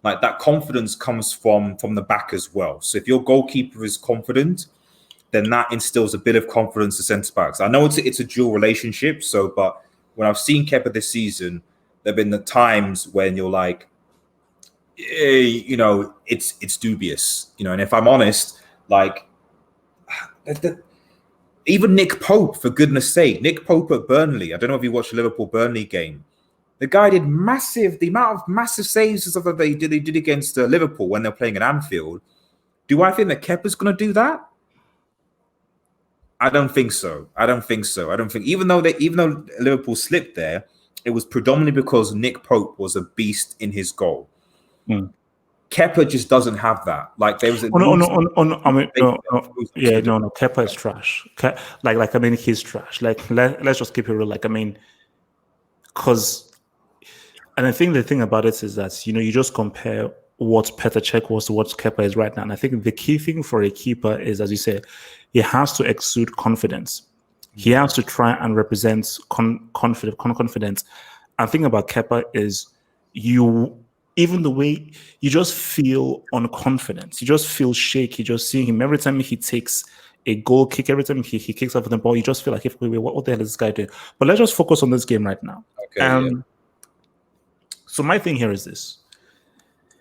like that confidence comes from the back as well. So if your goalkeeper is confident, then that instills a bit of confidence to centre backs. I know it's a dual relationship. But when I've seen Kepa this season, there've been the times when you're like, it's dubious, and if I'm honest, like even Nick Pope, for goodness sake, Nick Pope at Burnley. I don't know if you watched the Liverpool Burnley game. The guy did the amount of massive saves and stuff that they did against Liverpool when they're playing at Anfield. Do I think that Kepa's going to do that? I don't think so. I don't think even though Liverpool slipped there, it was predominantly because Nick Pope was a beast in his goal. Kepa just doesn't have that. Like there was no. Kepa is trash. He's trash. Like let's just keep it real. Like because, and I think the thing about it is that you just compare what Petr Cech was to what Kepa is right now. And I think the key thing for a keeper is, as you say, he has to exude confidence. He has to try and represent confidence. And the thing about Kepa is even the way you just feel unconfident, you just feel shaky, just seeing him every time he takes a goal kick, every time he kicks off the ball, you just feel like, what the hell is this guy doing? But let's just focus on this game right now. Okay. So my thing here is this.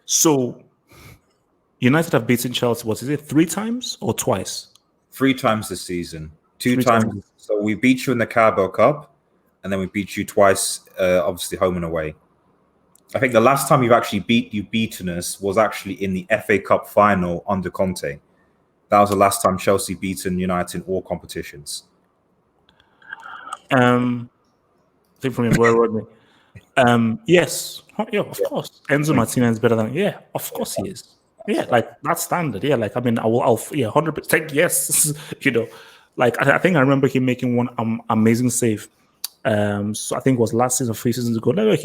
So United have beaten Chelsea, what is it, 3 times or twice? 3 times this season. 2 times. So we beat you in the Carabao Cup, and then we beat you twice, obviously home and away. I think the last time you've beaten us was actually in the FA Cup final under Conte. That was the last time Chelsea beaten United in all competitions. I think from your Rodney. Yes. Yeah, of course. Enzo Martinez is better than of course he is. Yeah, like that's standard. Yeah, like I mean, I'll 100% yes. Like I think I remember him making one amazing save. So I think it was last season, 3 seasons ago. No, that's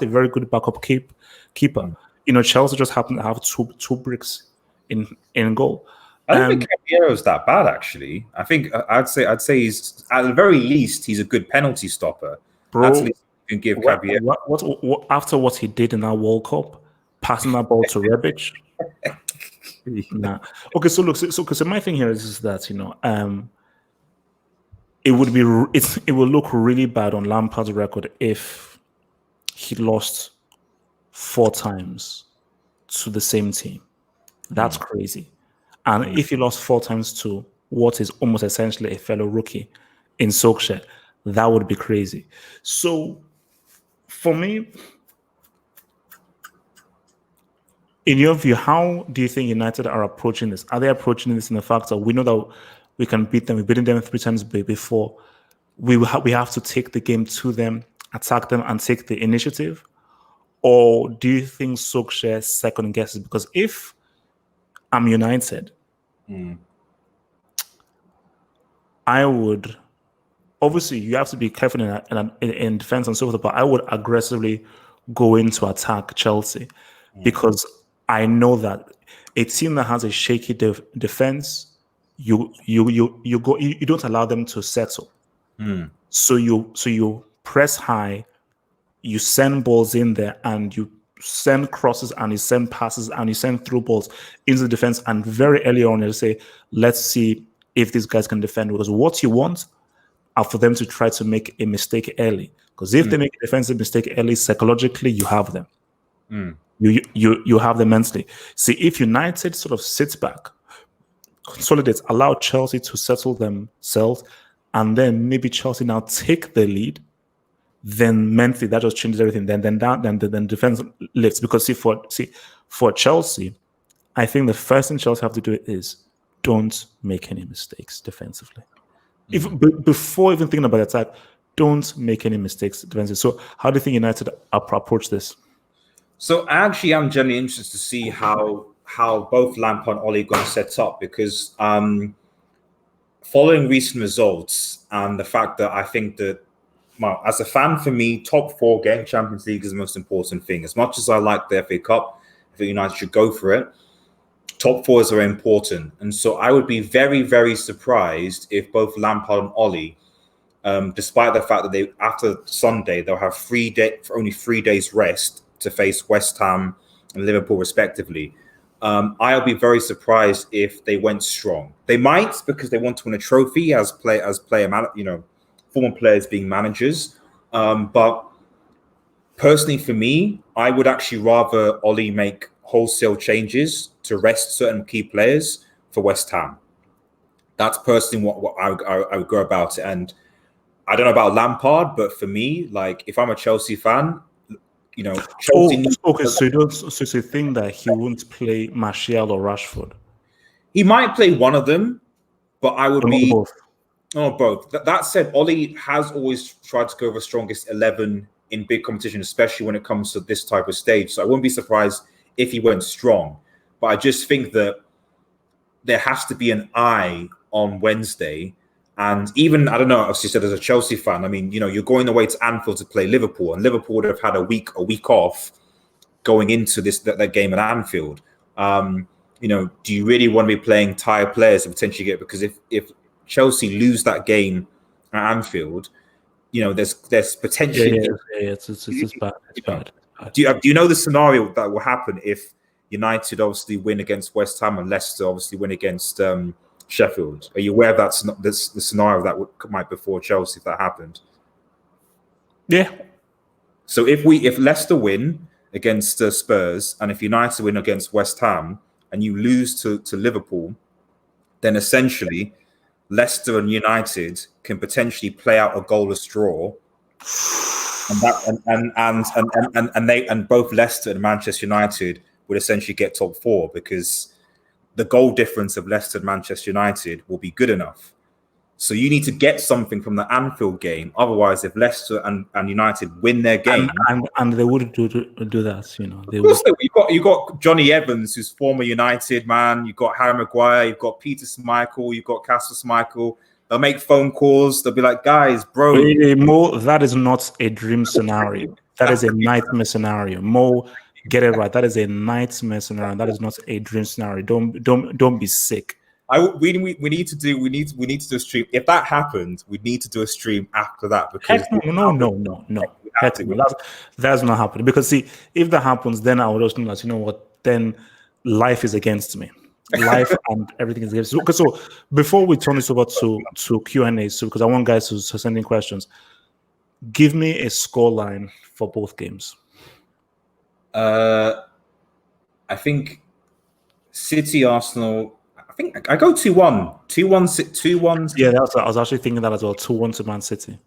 a very good backup keeper. Chelsea just happened to have two bricks in goal. I don't think Caballero is that bad, actually. I think I'd say he's at the very least he's a good penalty stopper. Bro, that's the least you can give Caballero. What after what he did in that World Cup, passing that ball to Rebic. Nah. Okay, so look, so my thing here is that it would look really bad on Lampard's record if he lost 4 times to the same team. That's crazy. And if he lost 4 times to what is almost essentially a fellow rookie in Solskjaer, That would be crazy. So for me, in your view, how do you think United are approaching this? Are they approaching this in the fact that we know that we can beat them? We've beaten them 3 times before. We have to take the game to them, attack them, and take the initiative? Or do you think Solskjaer second guesses? Because if I'm United, I would obviously you have to be careful in defense and so forth, but I would aggressively go in to attack Chelsea because I know that a team that has a shaky defense, you don't allow them to settle. So you press high, you send balls in there, and you send crosses, and you send passes, and you send through balls into the defense. And very early on, you say, let's see if these guys can defend. Because what you want are for them to try to make a mistake early. Because if they make a defensive mistake early, psychologically, you have them. You have them mentally. See, if United sort of sits back, consolidates, allow Chelsea to settle themselves, and then maybe Chelsea now take the lead, then mentally that just changes everything. Then defense lifts. Because for Chelsea, I think the first thing Chelsea have to do is don't make any mistakes defensively. Before even thinking about attack, don't make any mistakes defensively. So how do you think United approach this? So I actually am genuinely interested to see how both Lampard and Ole are going to set up, because following recent results and the fact that I think that, well, as a fan, for me, top 4 getting Champions League is the most important thing. As much as I like the FA Cup, I think United should go for it. Top 4 is very important. And so I would be very, very surprised if both Lampard and Ole, despite the fact that after Sunday, they'll have only 3 days rest to face West Ham and Liverpool respectively. I'll be very surprised if they went strong. They might, because they want to win a trophy as former players being managers. But personally, for me, I would actually rather Ole make wholesale changes to rest certain key players for West Ham. That's personally what I would go about it. And I don't know about Lampard, but for me, like, if I'm a Chelsea fan, Chelsea so you think that he won't play Martial or Rashford? He might play one of them, but I would be both. Oh, both. That said, Ole has always tried to go for strongest 11 in big competition, especially when it comes to this type of stage. So I wouldn't be surprised if he went strong. But I just think that there has to be an eye on Wednesday. And even, I don't know, as you said, as a Chelsea fan, I mean, you're going away to Anfield to play Liverpool, and Liverpool would have had a week off going into that game at Anfield. Do you really want to be playing tired players to potentially get, because if Chelsea lose that game at Anfield, there's potentially it's bad. It's bad. Do you know the scenario that will happen if United obviously win against West Ham and Leicester obviously win against Sheffield? Are you aware of the scenario that might befall Chelsea if that happened? Yeah. So if Leicester win against Spurs, and if United win against West Ham, and you lose to Liverpool, then essentially Leicester and United can potentially play out a goalless draw, and both Leicester and Manchester United would essentially get top 4, because the goal difference of Leicester and Manchester United will be good enough. So you need to get something from the Anfield game. Otherwise, if Leicester and United win their game, and they wouldn't do that, Of course, you got Johnny Evans, who's former United man. You've got Harry Maguire. You've got Peter Schmeichel. You've got Kasper Schmeichel. They'll make phone calls. They'll be like, guys, bro. Mo, that is not a dream scenario. That is a nightmare scenario. Mo, get it right. That is a nightmare scenario. That is not a dream scenario. Don't be sick. We need to do a stream. If that happens, we need to do a stream after that, because no. That's not happening. Because see, if that happens, then I will just know that, you know what, then life is against me. Life and everything is against me. So before we turn this over to Q&A, because I want guys to send in questions, give me a scoreline for both games. I think City, Arsenal. I think I go 2-1. 2-1. Yeah, I was actually thinking that as well. 2-1 to Man City.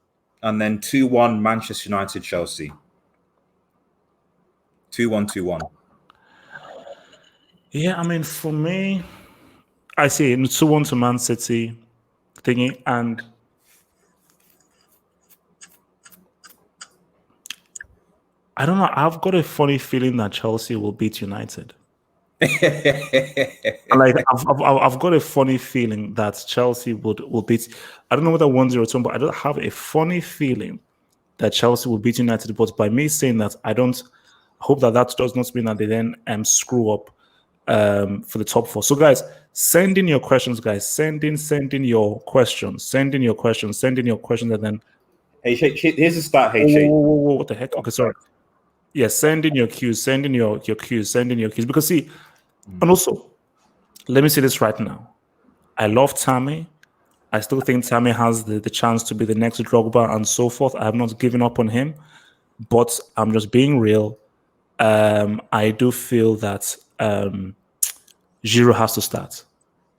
And then 2-1 Manchester United, Chelsea. 2-1, 2-1. Yeah, I mean, for me, I see 2-1 to Man City thingy, and I don't know. I've got a funny feeling that Chelsea will beat United. Like I've got a funny feeling that Chelsea will beat. I don't know whether 1-0, but I don't have a funny feeling that Chelsea will beat United. But by me saying that, I don't hope that does not mean that they then screw up for the top four. So guys, send in your questions, guys. Send in your questions. Send in your questions. Send in your questions, and then Here's a start. Whoa, what the heck? Okay, sorry. Yeah, send in your cues. Send in your cues. Send in your cues. Because see, and also, let me say this right now. I love Tammy. I still think Tammy has the chance to be the next Drogba and so forth. I have not given up on him, but I'm just being real. I do feel that Giroud has to start.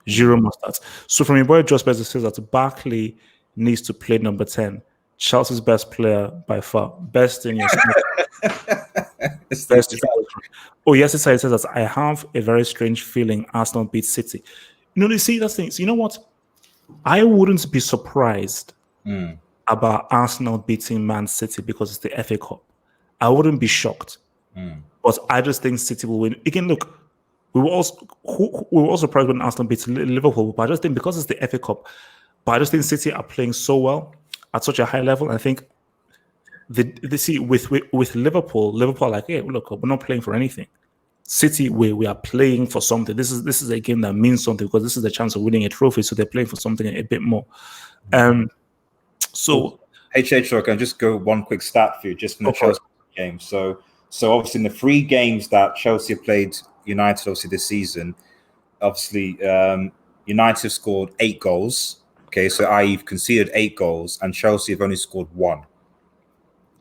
Giroud must start. So from your boy Just Bezos says that Barkley needs to play number 10. Chelsea's best player by far. Best in your best. Oh, yes, it says that I have a very strange feeling Arsenal beat City. You see that thing. So you know what? I wouldn't be surprised about Arsenal beating Man City because it's the FA Cup. I wouldn't be shocked. But I just think City will win. Again, look, we were also surprised when Arsenal beat Liverpool, but I just think because it's the FA Cup, but I just think City are playing so well at such a high level. I think they see with Liverpool are like, hey, look, we're not playing for anything. City, we are playing for something. This is a game that means something because this is the chance of winning a trophy. So they're playing for something a bit more. So I can just go one quick stat for you just from the Chelsea game. So obviously in the 3 games that Chelsea played United obviously this season, obviously United have scored 8 goals. Okay, so I've conceded 8 goals, and Chelsea have only scored 1.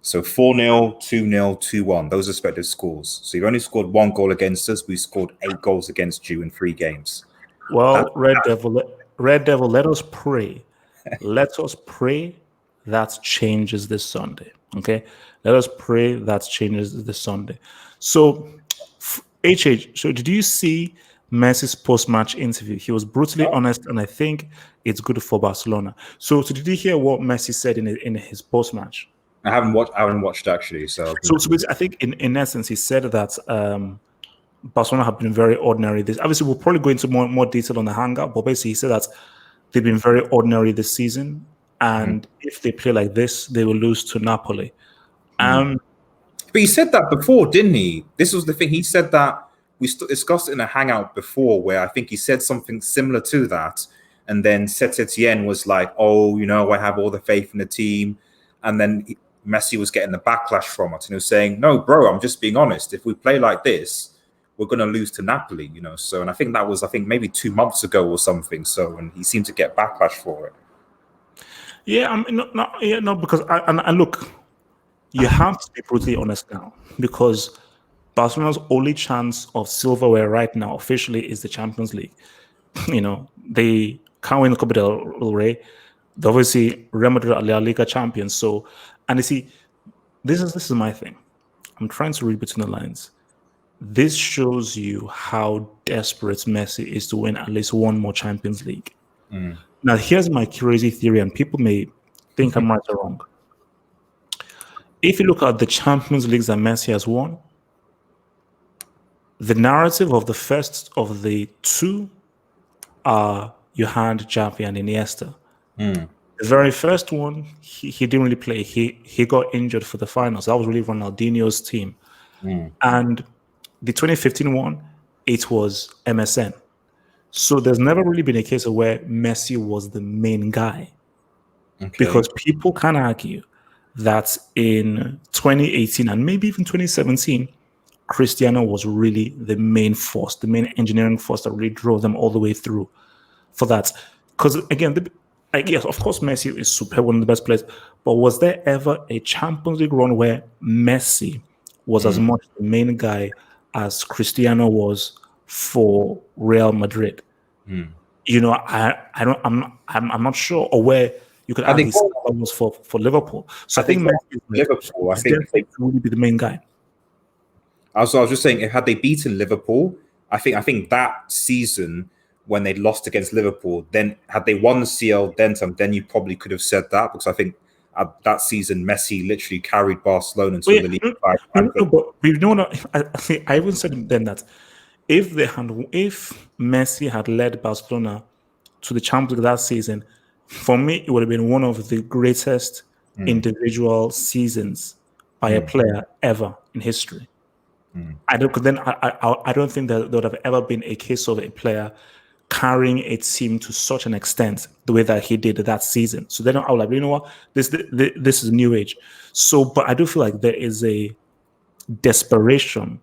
So 4-0, 2-0, 2-1. Those are respective scores. So you've only scored 1 goal against us. We scored 8 goals against you in 3 games. Well, Red Devil, let us pray. Let us pray that changes this Sunday. Okay, let us pray that changes this Sunday. So, HH. So, did you see Messi's post-match interview? He was brutally honest, and I think it's good for Barcelona. So did you hear what Messi said in his post-match? I haven't watched actually. So I think in essence he said that Barcelona have been very ordinary. This obviously we'll probably go into more detail on the hangout, but basically he said that they've been very ordinary this season, and if they play like this, they will lose to Napoli. But he said that before, didn't he? This was the thing. He said that we discussed it in a hangout before, where I think he said something similar to that, and then Etienne was like, "Oh, I have all the faith in the team," and then Messi was getting the backlash from it, and he was saying, "No, bro, I'm just being honest. If we play like this, we're going to lose to Napoli." So, and I think that was maybe 2 months ago or something. So, and he seemed to get backlash for it. Yeah, I mean, no, because I look, you have to be brutally honest now, because Barcelona's only chance of silverware right now officially is the Champions League. They can't win the Copa del Rey. They're obviously Real Madrid are La Liga champions. So, and you see, this is my thing. I'm trying to read between the lines. This shows you how desperate Messi is to win at least one more Champions League. Now, here's my crazy theory, and people may think I'm right or wrong. If you look at the Champions Leagues that Messi has won, the narrative of the first of the 2 are you had Xavi and Iniesta. The very first one, he didn't really play. He got injured for the finals. That was really Ronaldinho's team. And the 2015 one, it was MSN. So there's never really been a case of where Messi was the main guy. Because people can argue that in 2018 and maybe even 2017, Cristiano was really the main force, the main engineering force that really drove them all the way through for that. Because again, yes, of course, Messi is superb, one of the best players, but was there ever a Champions League run where Messi was as much the main guy as Cristiano was for Real Madrid? I'm not sure, or where You could I argue think Salah was for Liverpool. So I think Messi Liverpool. I is think definitely really be the main guy. I was just saying, if had they beaten Liverpool, I think that season when they lost against Liverpool, then had they won the CL then you probably could have said that, because I think that season Messi literally carried Barcelona But until yeah, the league no, final. but we know that I even said then that if Messi had led Barcelona to the Champions League that season, for me it would have been one of the greatest Mm, individual seasons by a mm, player ever in history. mm, I don't. Then I don't think that there would have ever been a case of a player carrying a team to such an extent the way that he did that season. So then I was like, you know what, this is new age. So, but I do feel like there is a desperation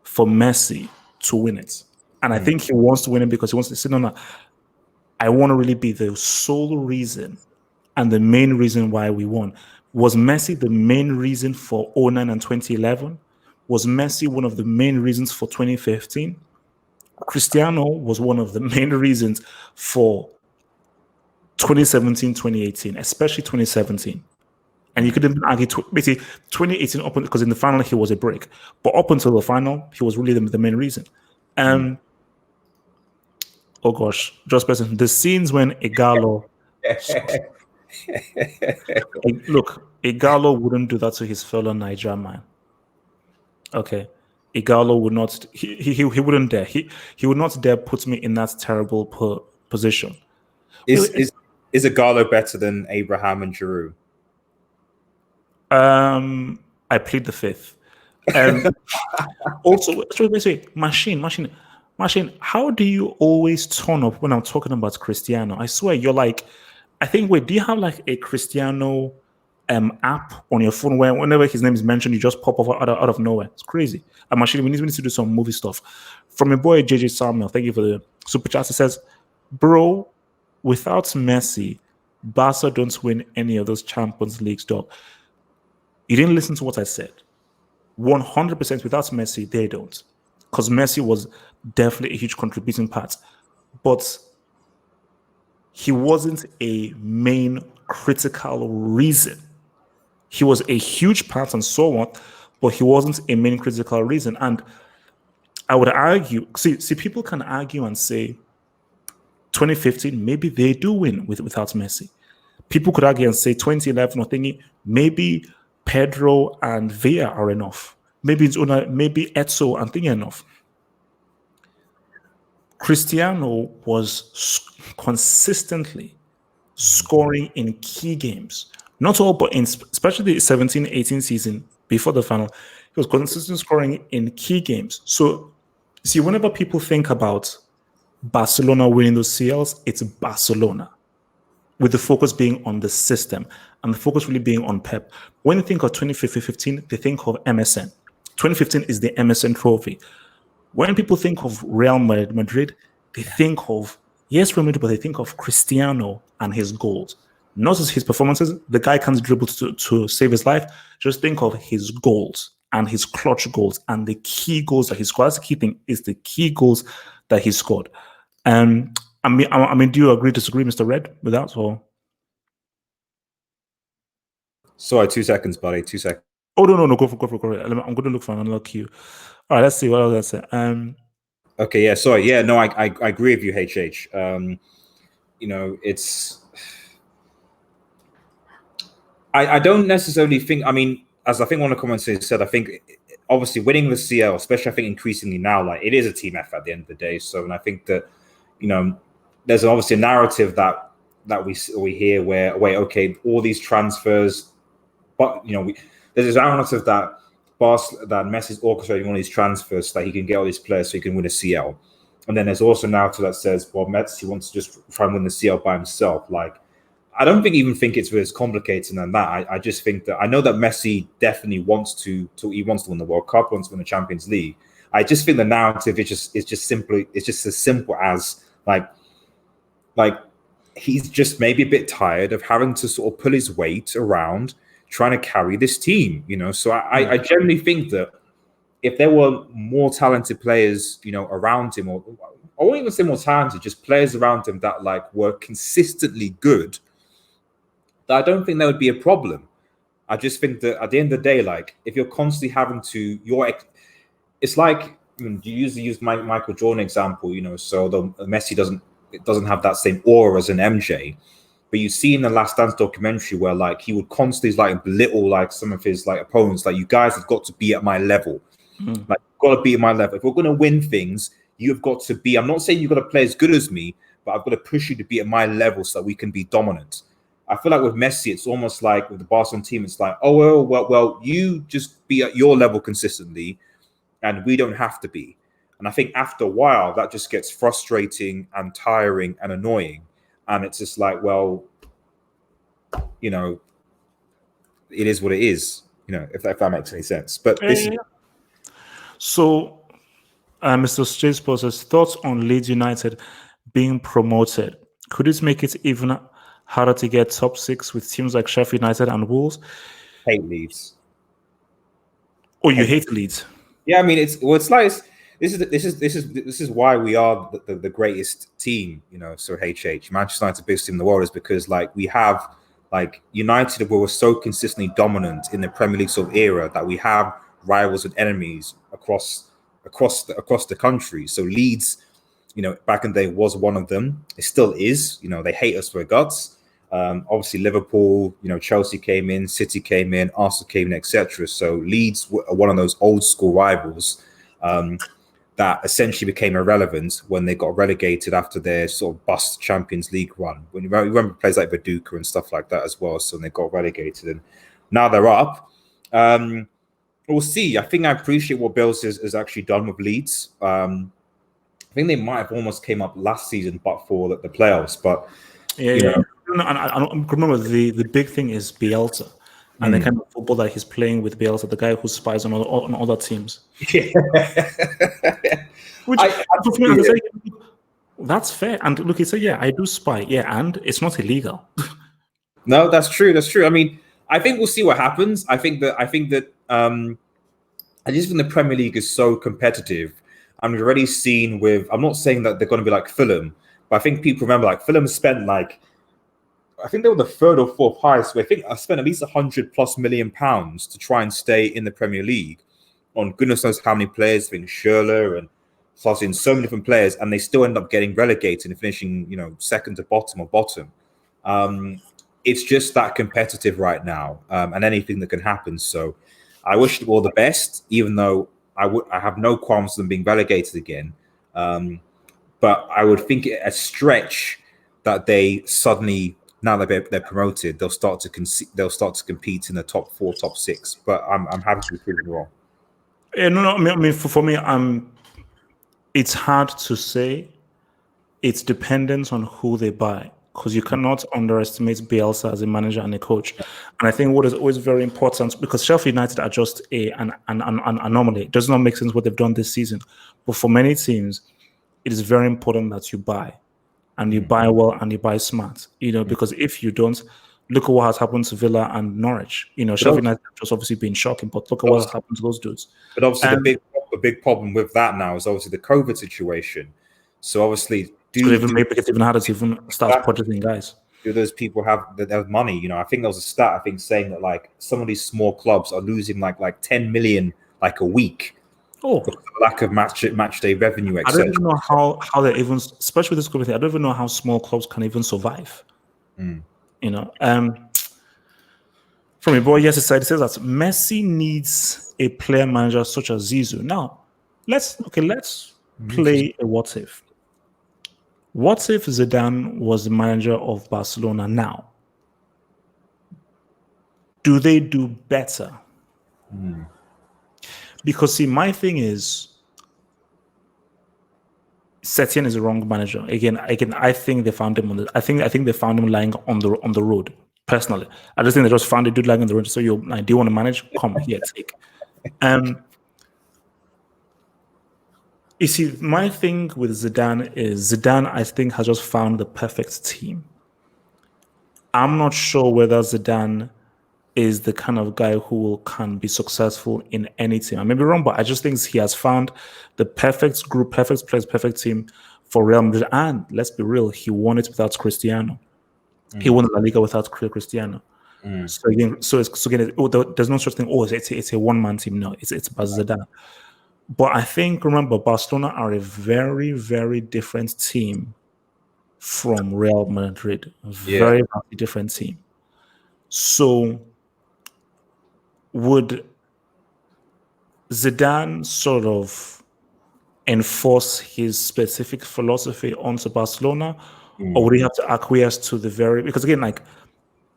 for Messi to win it, and I mm. think he wants to win it because he wants to say, no, I want to really be the sole reason and the main reason why we won. Was Messi the main reason for 09 and 2011? Was Messi one of the main reasons for 2015? Cristiano was one of the main reasons for 2017, 2018, especially 2017. And you could even argue basically 2018 up because in the final he was a break, but up until the final he was really the main reason. Um, oh gosh, just person. The scenes when Igalo look, Igalo wouldn't do that to his fellow Niger man. Okay. Igalo would not he wouldn't dare. He would not dare put me in that terrible position. Is Wait, is is Igalo better than Abraham and Giroud? I plead the fifth. Also, sorry, machine. How do you always turn up when I'm talking about Cristiano? I swear, you're like, I think. Wait, do you have like a Cristiano app on your phone where whenever his name is mentioned, you just pop up out of nowhere? It's crazy. And machine, we need to do some movie stuff. From your boy JJ Samuel, thank you for the super chat. It says, "Bro, without Messi, Barca don't win any of those Champions Leagues, dog." You didn't listen to what I said. 100% without Messi, they don't. Because Messi was definitely a huge contributing part. But he wasn't a main critical reason. He was a huge part and so on, but he wasn't a main critical reason. And I would argue, see, people can argue and say 2015, maybe they do win without Messi. People could argue and say 2011 or thinking maybe Pedro and Villa are enough. Maybe it's maybe Etso and thinking enough. Cristiano was consistently scoring in key games. Not all, but in especially the 17-18 season before the final, he was consistently scoring in key games. So, see, whenever people think about Barcelona winning those CLs, it's Barcelona, with the focus being on the system and the focus really being on Pep. When they think of 2015, they think of MSN. 2015 is the MSN trophy. When people think of Real Madrid, they think of, yes, Real Madrid, but they think of Cristiano and his goals. Not just his performances. The guy can't dribble to save his life. Just think of his goals and his clutch goals and the key goals that he scored. That's the key thing, is the key goals that he scored. I mean, do you agree, disagree, Mr. Red, with that? Or Sorry, 2 seconds, buddy. 2 seconds. oh no, go for it. I'm going to look for another cue. All right, let's see what else I say. Okay, yeah, sorry. Yeah, no, I agree with you, HH. It's I don't necessarily think. I mean, as I think one of the commentators said, I think obviously winning the CL, especially I think increasingly now, like it is a team effort at the end of the day. So, and I think that there's obviously a narrative that we hear where okay, all these transfers, but there's this narrative that that Messi's orchestrating all these transfers so that he can get all these players so he can win a CL. And then there's also a narrative that says, well, Messi wants to just try and win the CL by himself. Like, I don't even think it's as complicated than that. I just think that I know that Messi definitely wants to win the World Cup, wants to win the Champions League. I just think the narrative is just simply it's just as simple as like he's just maybe a bit tired of having to sort of pull his weight around trying to carry this team, So I generally think that if there were more talented players, around him, or I won't even say more talented, just players around him that like were consistently good, that I don't think that would be a problem. I just think that at the end of the day, like if you're constantly having to, it's like you usually use Michael Jordan example, so the Messi doesn't have that same aura as an MJ. But you see in the Last Dance documentary where like he would constantly like belittle like some of his like opponents, like you guys have got to be at my level. Like you've got to be at my level. If we're gonna win things, you've got to be. I'm not saying you've got to play as good as me, but I've got to push you to be at my level so that we can be dominant. I feel like with Messi, it's almost like with the Barcelona team, it's like, oh well, you just be at your level consistently, and we don't have to be. And I think after a while, that just gets frustrating and tiring and annoying. And it's just like, well, it is what it is, if that makes any sense. But this. So, Mr. Straight says, thoughts on Leeds United being promoted. Could it make it even harder to get top 6 with teams like Sheffield United and Wolves? Hate Leeds. Oh, you hate Leeds? Yeah, I mean, it's like this is why we are the greatest team, So HH Manchester United, biggest team in the world, is because like we have like United, where we're so consistently dominant in the Premier League sort of era that we have rivals and enemies across the country. So Leeds, back in the day was one of them. It still is. They hate us for our guts. Obviously Liverpool, Chelsea came in, City came in, Arsenal came in, etc. So Leeds were one of those old school rivals that essentially became irrelevant when they got relegated after their sort of bust Champions League run. When you remember players like Viduka and stuff like that as well. So they got relegated, and now they're up. We'll see. I think I appreciate what Bielsa has actually done with Leeds. I think they might have almost came up last season, but for the playoffs. But yeah. No, I remember the big thing is Bielsa and the kind of football that he's playing with Bielsa, the guy who spies on other teams. Yeah. Which that's fair. And look, he said, "Yeah, I do spy. Yeah, and it's not illegal." No, that's true. That's true. I mean, I think we'll see what happens. I think that I just think the Premier League is so competitive. And we've already seen with, I'm not saying that they're going to be like Fulham, but I think people remember like Fulham spent like, I think they were the third or fourth highest. So I think I spent at least £100+ million to try and stay in the Premier League on goodness knows how many players, I think Schürrle and Sossin, so many different players, and they still end up getting relegated and finishing, second to bottom or bottom. It's just that competitive right now, and anything that can happen. So I wish them all the best, even though I have no qualms with them being relegated again. But I would think it a stretch that they suddenly, now that they're promoted, they'll start to compete in the top 4, top 6. But I'm happy to be proven wrong. Yeah, no. I mean, for me, it's hard to say. It's dependent on who they buy, because you cannot underestimate Bielsa as a manager and a coach. And I think what is always very important, because Sheffield United are just an anomaly. It does not make sense what they've done this season. But for many teams, it is very important that you buy, and you buy well and you buy smart. Because if you don't, look at what has happened to Villa and Norwich. Sheffield United has just obviously been shocking, but look at what has happened to those dudes. But obviously, the big problem with that now is obviously the COVID situation. So obviously, maybe it's even harder to even start purchasing guys. Do those people have money? I think there was a stat saying that like some of these small clubs are losing like 10 million like a week. Oh, lack of match day revenue. I don't even know how they even, especially with this COVID thing, I don't even know how small clubs can even survive. From a boy, yes, it says that Messi needs a player manager such as Zizou. Now, let's play a what if. What if Zidane was the manager of Barcelona now? Do they do better? Because see, my thing is, Setien is the wrong manager. Again, I think they found him I think they found him lying on the road. Personally, I just think they just found a dude lying on the road. So do you want to manage? Come here, take. You see, my thing with Zidane is I think has just found the perfect team. I'm not sure whether Zidane is the kind of guy who can be successful in any team. I may be wrong, but I just think he has found the perfect group, perfect players, perfect team for Real Madrid. And let's be real, he won it without Cristiano. He won La Liga without Cristiano. So again, there's no such thing. Oh, it's a one-man team. No, it's Zidane. But I think, remember, Barcelona are a very, very different team from Real Madrid. Very, very different team. So would Zidane sort of enforce his specific philosophy onto Barcelona, or would he have to acquiesce to because again, like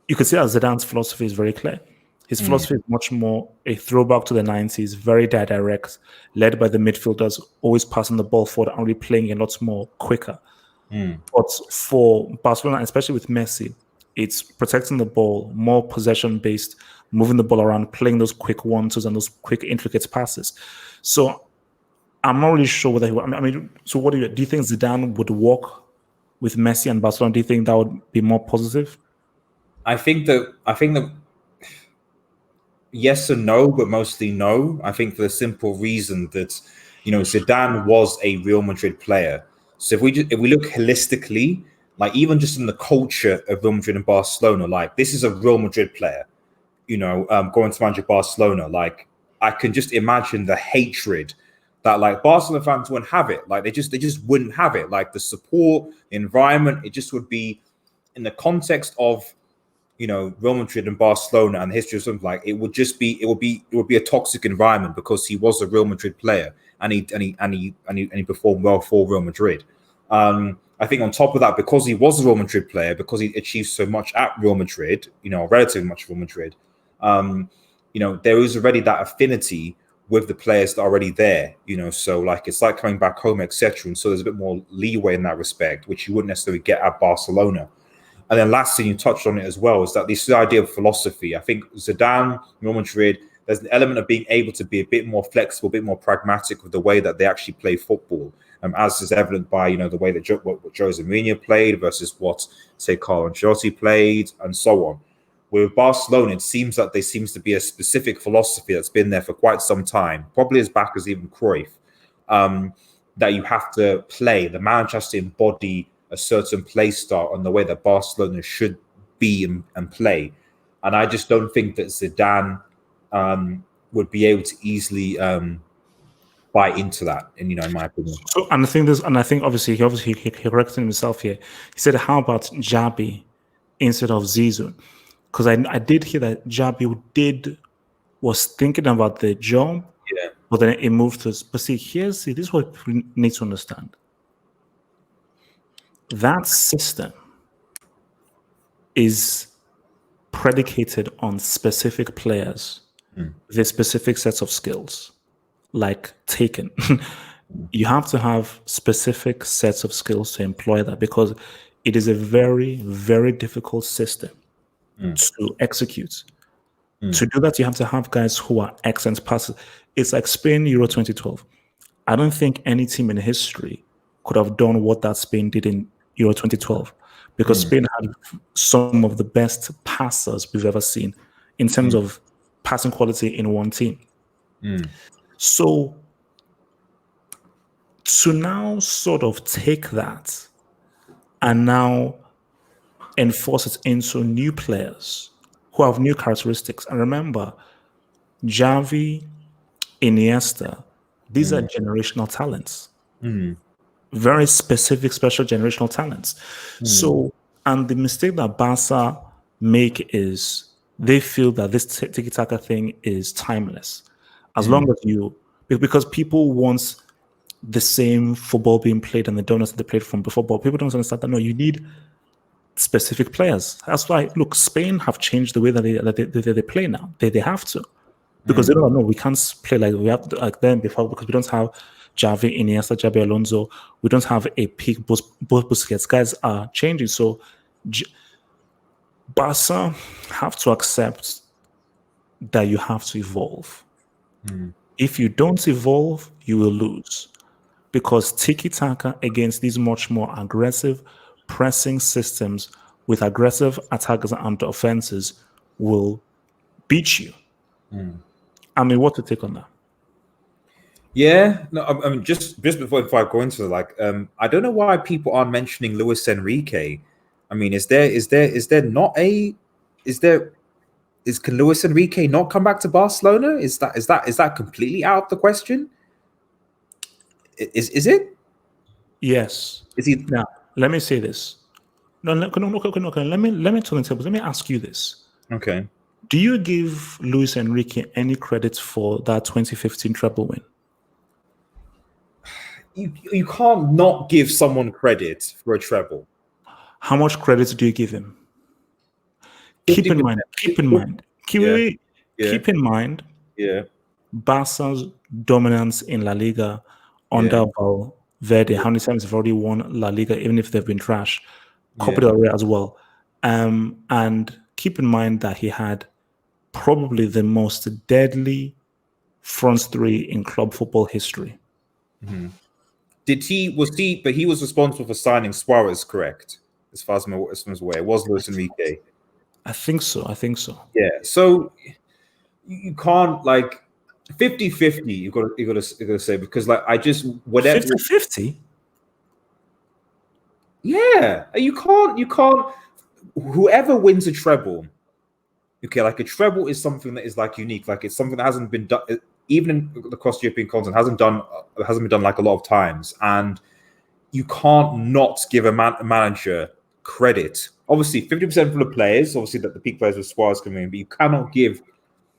you could see that Zidane's philosophy is very clear. His philosophy is much more a throwback to the 90s, very direct, led by the midfielders, always passing the ball forward and really playing a lot more quicker. But for Barcelona, especially with Messi, it's protecting the ball, more possession-based, moving the ball around, playing those quick one-twos and those quick, intricate passes. So I'm not really sure whether so what do you think Zidane would work with Messi and Barcelona? Do you think that would be more positive? I think that yes and no, but mostly no. I think for the simple reason that Zidane was a Real Madrid player. So if we look holistically, like even just in the culture of Real Madrid and Barcelona, like this is a Real Madrid player, going to manage Barcelona. Like I can just imagine the hatred that like Barcelona fans wouldn't have it. Like they just wouldn't have it. Like the support, the environment, it just would be in the context of Real Madrid and Barcelona and the history of something like it would be a toxic environment because he was a Real Madrid player and he performed well for Real Madrid. I think on top of that, because he was a Real Madrid player, because he achieved so much at Real Madrid, relatively much Real Madrid, there is already that affinity with the players that are already there, so like it's like coming back home, etc. And so there's a bit more leeway in that respect, which you wouldn't necessarily get at Barcelona. And then last thing you touched on it as well is that this idea of philosophy. I think Zidane, Real Madrid, there's an element of being able to be a bit more flexible, a bit more pragmatic with the way that they actually play football, as is evident by the way that what Jose Mourinho played versus what, say, Carlo Ancelotti played, and so on. With Barcelona, it seems that there seems to be a specific philosophy that's been there for quite some time, probably as back as even Cruyff, that you have to play. The manager has to embody a certain play style and the way that Barcelona should be and play. And I just don't think that Zidane would be able to easily buy into that, in my opinion. So, and I think obviously he corrected himself here. He said, "How about Xabi instead of Zizou?" Because I did hear that Xabi was thinking about the job, but then it moved to. But this is what we need to understand. That system is predicated on specific players with specific sets of skills, like taken. You have to have specific sets of skills to employ that because it is a very, very difficult system to execute. To do that, you have to have guys who are excellent passers. It's like Spain Euro 2012. I don't think any team in history could have done what that Spain did in Euro 2012 because Spain had some of the best passers we've ever seen in terms of passing quality in one team. So to now sort of take that and now enforce it into new players who have new characteristics. And remember, Xavi, Iniesta, these are generational talents. Very specific, special generational talents. So, and the mistake that Barca make is they feel that this tiki-taka thing is timeless. As long as because people want the same football being played and the donuts that they played from before, but people don't understand that, no, you need specific players. That's why, look, Spain have changed the way that they play now. They have to. Because they don't know, we can't play like we have like them before because we don't have Xavi, Iniesta, Xabi Alonso. We don't have a peak Busquets. Guys are changing. So Barca have to accept that you have to evolve. If you don't evolve, you will lose. Because tiki-taka against these much more aggressive pressing systems with aggressive attackers and offenses will beat you. I mean, what to take on that? Yeah, no, I mean, just before I go into it, like, I don't know why people aren't mentioning Luis Enrique I mean, is can Luis Enrique not come back to Barcelona? Is that completely out of the question? Is it? Yes. Is he? Now, let me say this. No. Let me turn the tables. Let me ask you this. Okay. Do you give Luis Enrique any credit for that 2015 treble win? You can't not give someone credit for a treble. How much credit do you give him? Keep in mind. Keep in mind. Yeah. Barca's dominance in La Liga under Valverde. How many times they've already won La Liga, even if they've been trash. Copa del Rey as well. And keep in mind that he had probably the most deadly front three in club football history. Mm-hmm. But he was responsible for signing Suarez, correct? As far as I'm aware, it was Luis Enrique. I think so. Yeah. So you can't 50-50. You got to say, because I just whatever 50-50. Yeah, you can't. Whoever wins a treble, okay, a treble is something that is unique. It's something that hasn't been done, even in across European continent, hasn't been done a lot of times. And you can't not give a manager credit. Obviously, 50% for the players. Obviously, that the peak players with Suarez coming in, but you cannot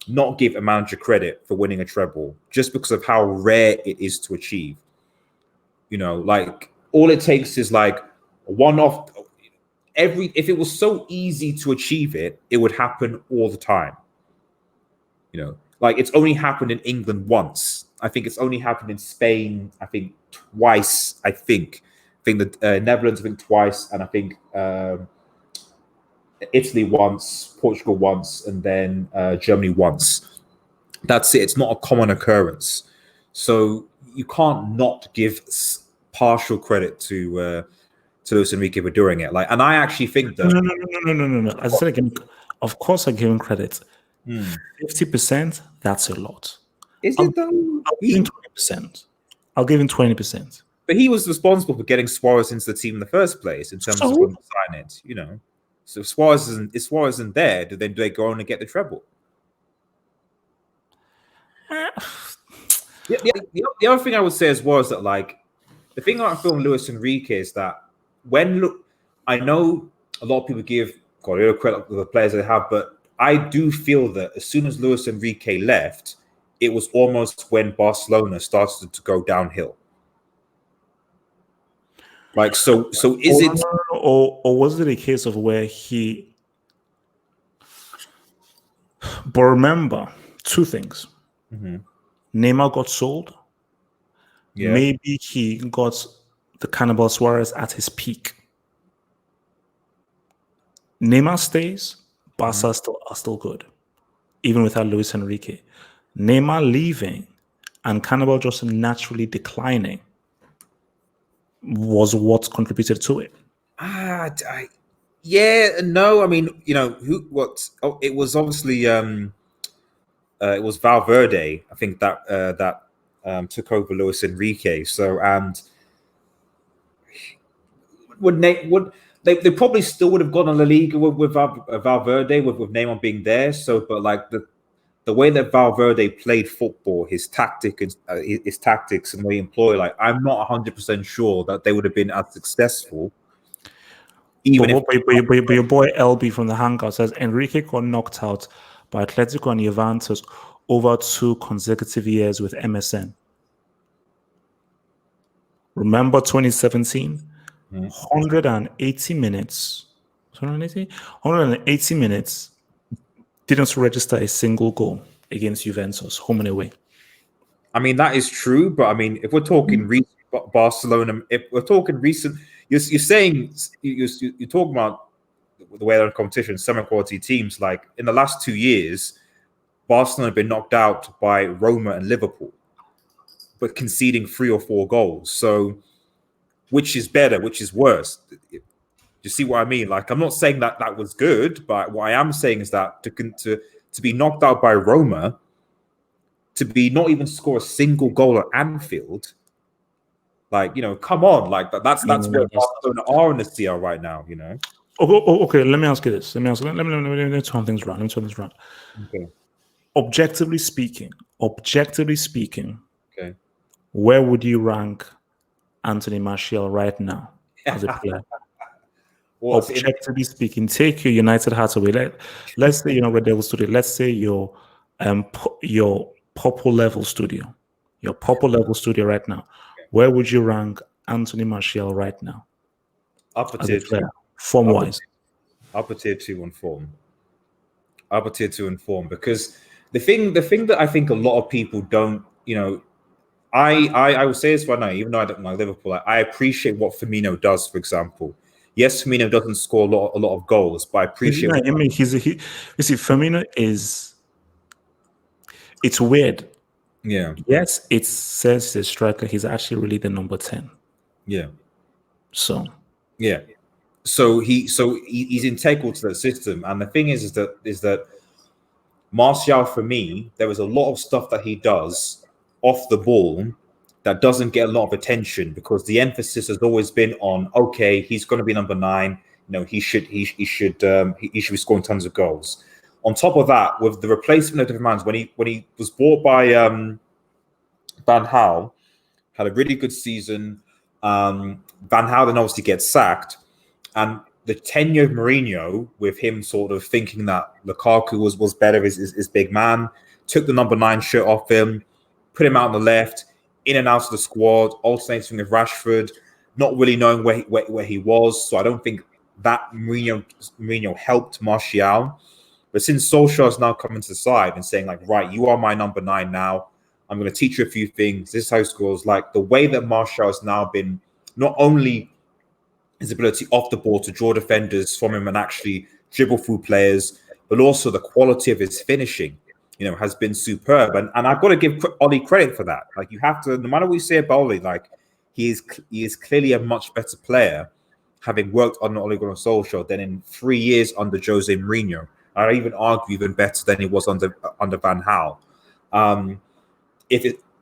not give a manager credit for winning a treble just because of how rare it is to achieve. All it takes is one-off. If it was so easy to achieve it, it would happen all the time. It's only happened in England once. I think it's only happened in Spain, I think twice. I think the Netherlands, I think twice, and I think Italy once, Portugal once, and then Germany once. That's it. It's not a common occurrence. So you can't not give partial credit to Luis Enrique for doing it. And I actually think that no. As I said again, of course I give him credit. 50%, that's a lot. Is it though? I'll give him 20%. I'll give him 20%. But he was responsible for getting Suarez into the team in the first place in terms of when to sign it, So if Suarez isn't there, do they go on and get the treble? The other thing I would say as well is that the thing about film Luis Enrique is that I know a lot of people give Guardiola credit for the players they have, but I do feel that as soon as Luis Enrique left, it was almost when Barcelona started to go downhill. So is it, or was it a case of where he? But remember, two things. Mm-hmm. Neymar got sold. Yeah. Maybe he got the Cannibal Suarez at his peak. Neymar stays, Barca are still good, even without Luis Enrique. Neymar leaving and Cannibal just naturally declining was what contributed to it. No. I mean, it was obviously it was Valverde, I think that took over Luis Enrique. So and they probably still would have gone on La Liga with Valverde with Neymar being there. So, but the way that Valverde played football, his tactics and the way he employed, I'm not 100% sure that they would have been as successful. But your boy LB from the Hangout says Enrique got knocked out by Atletico and Juventus over 2 consecutive years with MSN. Remember 2017? 180 minutes. 180 minutes. Didn't register a single goal against Juventus, home and away. I mean, that is true, but I mean, if we're talking recent Barcelona, if we're talking recent, you're saying you're talking about the way they're in competition, semi-quality teams. In the last 2 years, Barcelona have been knocked out by Roma and Liverpool, but conceding 3 or 4 goals. So, which is better? Which is worse? You see what I mean? I'm not saying that was good, but what I am saying is that to be knocked out by Roma, to be not even score a single goal at Anfield, come on, that's where Barcelona are in the CL right now, Okay. Let me ask you this. Let me turn things around. Okay. Objectively speaking, Okay. where would you rank Anthony Martial right now as a player? What's in? Objectively speaking, take your United hat away. Let's say you're not Red Devil Studio. Let's say your Purple Level Studio. Your Purple Level Studio right now. Where would you rank Anthony Martial right now Upper as a tier two. player, form Upper, wise? upper tier two on form. Upper tier two on form. Because the thing that I think a lot of people don't, I will say this right now, even though I don't like Liverpool, I appreciate what Firmino does, for example. Yes, Firmino doesn't score a lot of goals, but I appreciate I mean, you see, Firmino is. It's weird. yeah. Yes, it says the striker. He's actually really the number 10. Yeah. So Yeah. He's integral to that system. And the thing is that Martial, for me, there is a lot of stuff that he does off the ball that doesn't get a lot of attention because the emphasis has always been on, okay, he's going to be number 9. He should be scoring tons of goals. On top of that, with the replacement of different mans, when he was bought by Van Gaal, had a really good season. Van Gaal then obviously gets sacked, and the tenure of Mourinho, with him sort of thinking that Lukaku was better, is big man, took the number 9 shirt off him, put him out on the left, in and out of the squad, alternating with Rashford, not really knowing where he was. So I don't think that Mourinho helped Martial. But since Solskjaer is now coming to the side and saying, like, right, you are my number 9 now. I'm going to teach you a few things. This is how he scores. Like, the way that Martial has now been, not only his ability off the ball to draw defenders from him and actually dribble through players, but also the quality of his finishing, has been superb. And I've got to give Ollie credit for that. Like, you have to, no matter what you say about Ollie, like, he is clearly a much better player, having worked under Ole Gunnar Solskjaer than in 3 years under Jose Mourinho. I'd even argue even better than he was under Van Gaal.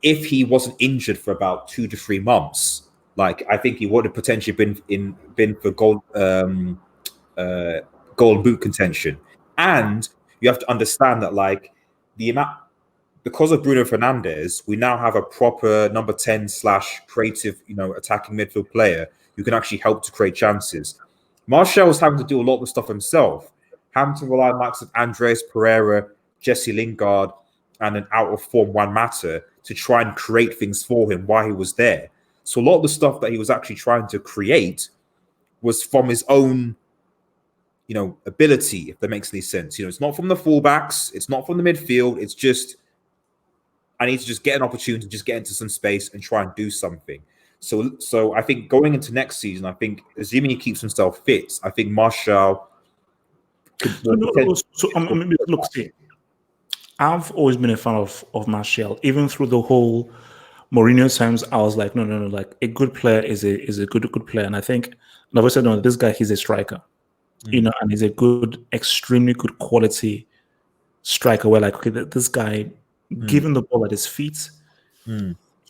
If he wasn't injured for about 2 to 3 months, like, I think he would have potentially been for golden boot contention. And you have to understand that, like, because of Bruno Fernandes, we now have a proper number 10 / creative, attacking midfield player who can actually help to create chances. Martial was having to do a lot of the stuff himself, having to rely on the likes of Andreas Pereira, Jesse Lingard, and an out of form Juan Mata to try and create things for him while he was there. So a lot of the stuff that he was actually trying to create was from his own, ability, if that makes any sense. It's not from the fullbacks, it's not from the midfield. It's just, I need to just get an opportunity, just get into some space and try and do something. So I think going into next season, I think assuming he keeps himself fit, I think Martial could. Look, see, I've always been a fan of Martial, even through the whole Mourinho times. I was like, no, like, a good player is a good player, and I think, and I've always said, no, this guy, he's a striker, and he's a good, extremely good quality striker. Where, like, okay, this guy, given the ball at his feet,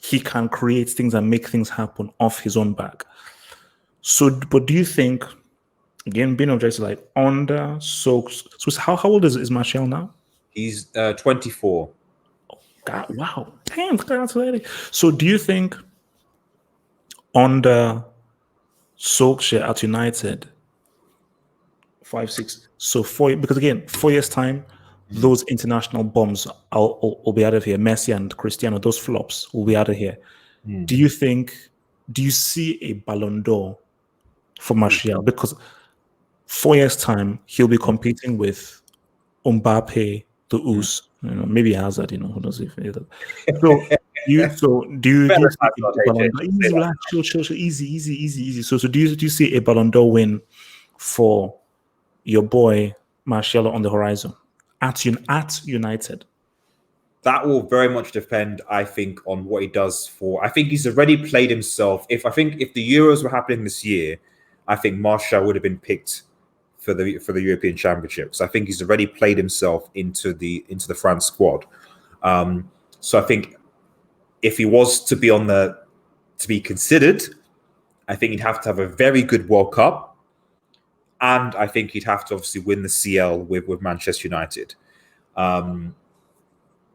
he can create things and make things happen off his own back. So, but do you think, again, being objective, like, under so how old is Martial now? He's 24. God, wow, damn, that's lady. So, do you think under Solskjaer at United, 5, 6, so 4, because again, 4 years time, those international bombs will be out of here. Messi and Cristiano, those flops will be out of here. Do you see a Ballon d'Or for Martial? Because 4 years time, he'll be competing with Mbappe, the Us, maybe Hazard, who knows if it. So do you see a Ballon d'Or? Easy, relax, chill, easy. So do you see a Ballon d'Or win for your boy Martial on the horizon at United? That will very much depend, I think, on what he does for. I think he's already played himself. If the Euros were happening this year, I think Martial would have been picked for the European Championships. I think he's already played himself into the France squad. So I think if he was to be considered, I think he'd have to have a very good World Cup, and I think he'd have to obviously win the CL with Manchester United. Can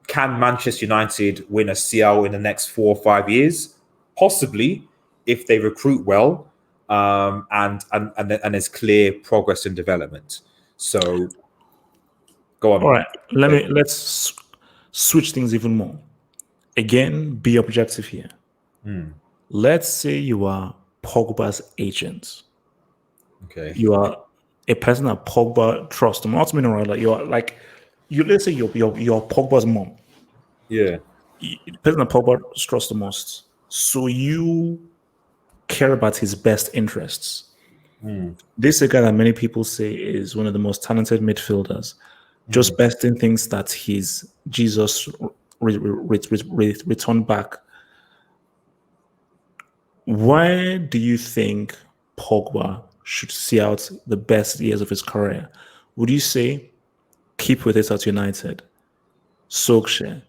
Manchester United win a CL in the next 4 or 5 years? Possibly, if they recruit well, and there's clear progress and development. So, go on. All right, let's switch things even more. Again, be objective here. Let's say you are Pogba's agent. Okay. You are a person that Pogba trusts. Not meaning right. You are like let's say you're Pogba's mom. Yeah. The person that Pogba trusts the most. So you care about his best interests. This is a guy that many people say is one of the most talented midfielders. Just besting things that he's Jesus returned back. Why do you think Pogba should see out the best years of his career? Would you say keep with it at United? Solskjaer,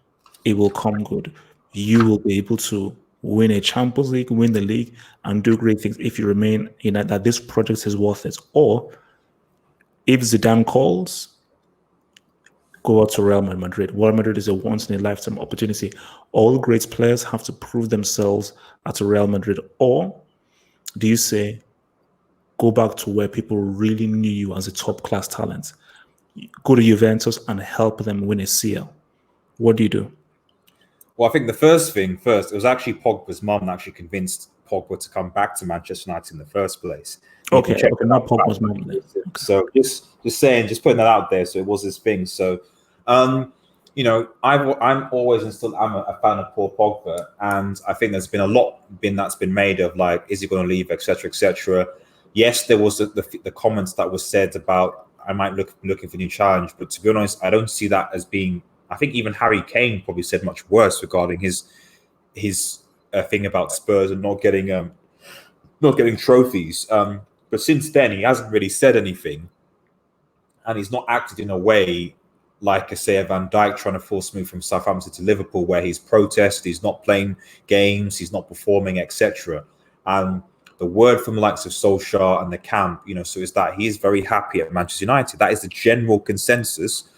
it will come good. You will be able to win a Champions League, win the league, and do great things if you remain United, that this project is worth it. Or if Zidane calls, go out to Real Madrid. Real Madrid is a once-in-a-lifetime opportunity. All great players have to prove themselves at Real Madrid. Or do you say, go back to where people really knew you as a top-class talent? Go to Juventus and help them win a CL. What do you do? Well, I think the first thing first, it was actually Pogba's mum that actually convinced Pogba to come back to Manchester United in the first place. Okay, not Pogba's mum. Okay. So just saying, just putting that out there. So it was his thing. So, you know, I'm always and still am a fan of Paul Pogba, and I think there's been a lot that's been made of like, is he going to leave, etc., etc. Yes, there was the comments that was said about I might looking for a new challenge, but to be honest, I don't see that as being. I think even Harry Kane probably said much worse regarding his thing about Spurs and not getting trophies. But since then, he hasn't really said anything, and he's not acted in a way like, I say, a Van Dijk trying to force move from Southampton to Liverpool, where he's protested, he's not playing games, he's not performing, etc. And the word from the likes of Solskjaer and the camp, you know, so is that he is very happy at Manchester United. That is the general consensus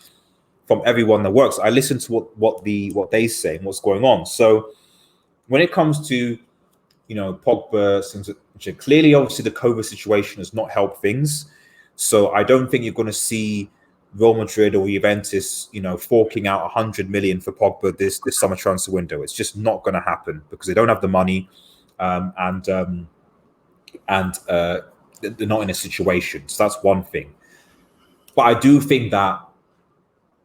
from everyone that works. I listen to what they say and what's going on. So when it comes to, you know, Pogba, clearly, obviously, the COVID situation has not helped things. So I don't think you're going to see Real Madrid or Juventus, you know, forking out 100 million for Pogba this summer transfer window. It's just not going to happen because they don't have the money, and they're not in a situation. So that's one thing. But I do think that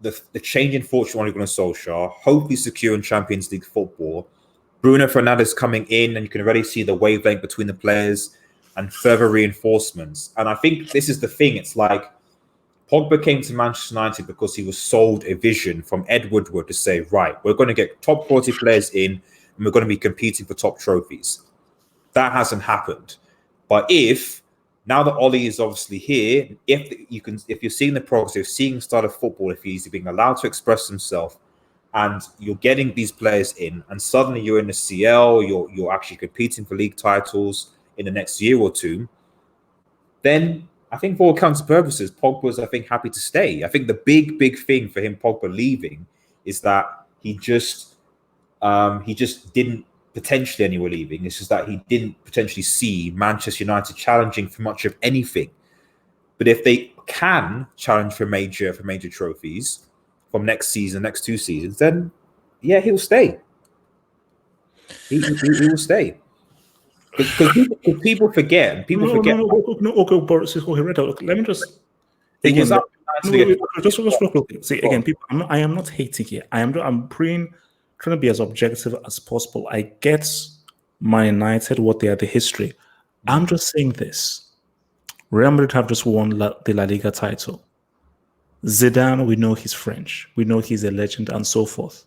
the change in fortune on Solskjaer, hopefully secure in Champions League football. Bruno Fernandes coming in, and you can already see the wavelength between the players and further reinforcements. And I think this is the thing. It's like Pogba came to Manchester United because he was sold a vision from Ed Woodward to say, right, we're going to get top quality players in, and we're going to be competing for top trophies. That hasn't happened. But now that Ollie is obviously here, if you're seeing the progress, if you're seeing the start of football, if he's being allowed to express himself, and you're getting these players in, and suddenly you're in the CL, you're actually competing for league titles in the next year or two, then I think for all counts and purposes, Pogba's, I think, happy to stay. I think the big thing for him, Pogba leaving, is that he just didn't potentially anywhere leaving. It's just that he didn't potentially see Manchester United challenging for much of anything. But if they can challenge for major trophies from next season, next 2 seasons, then yeah, he'll stay. He will stay. Because people forget. Okay, Boris, let me just again. Just real quick. See, again, people. I am not hating here. I'm trying to be as objective as possible. I get Man United, what they are, the history. I'm just saying this. Real Madrid have just won the La Liga title. Zidane, we know he's French. We know he's a legend and so forth.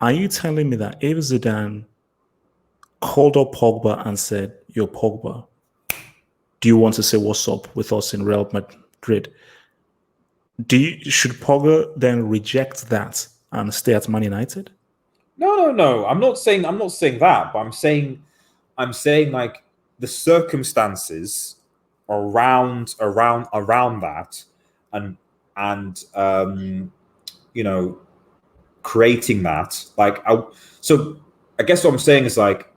Are you telling me that if Zidane called up Pogba and said, yo, Pogba, do you want to say what's up with us in Real Madrid? Should Pogba then reject that and stay at Man United? No. I'm not saying that, but I'm saying like the circumstances around that, and you know, creating that. So I guess what I'm saying is like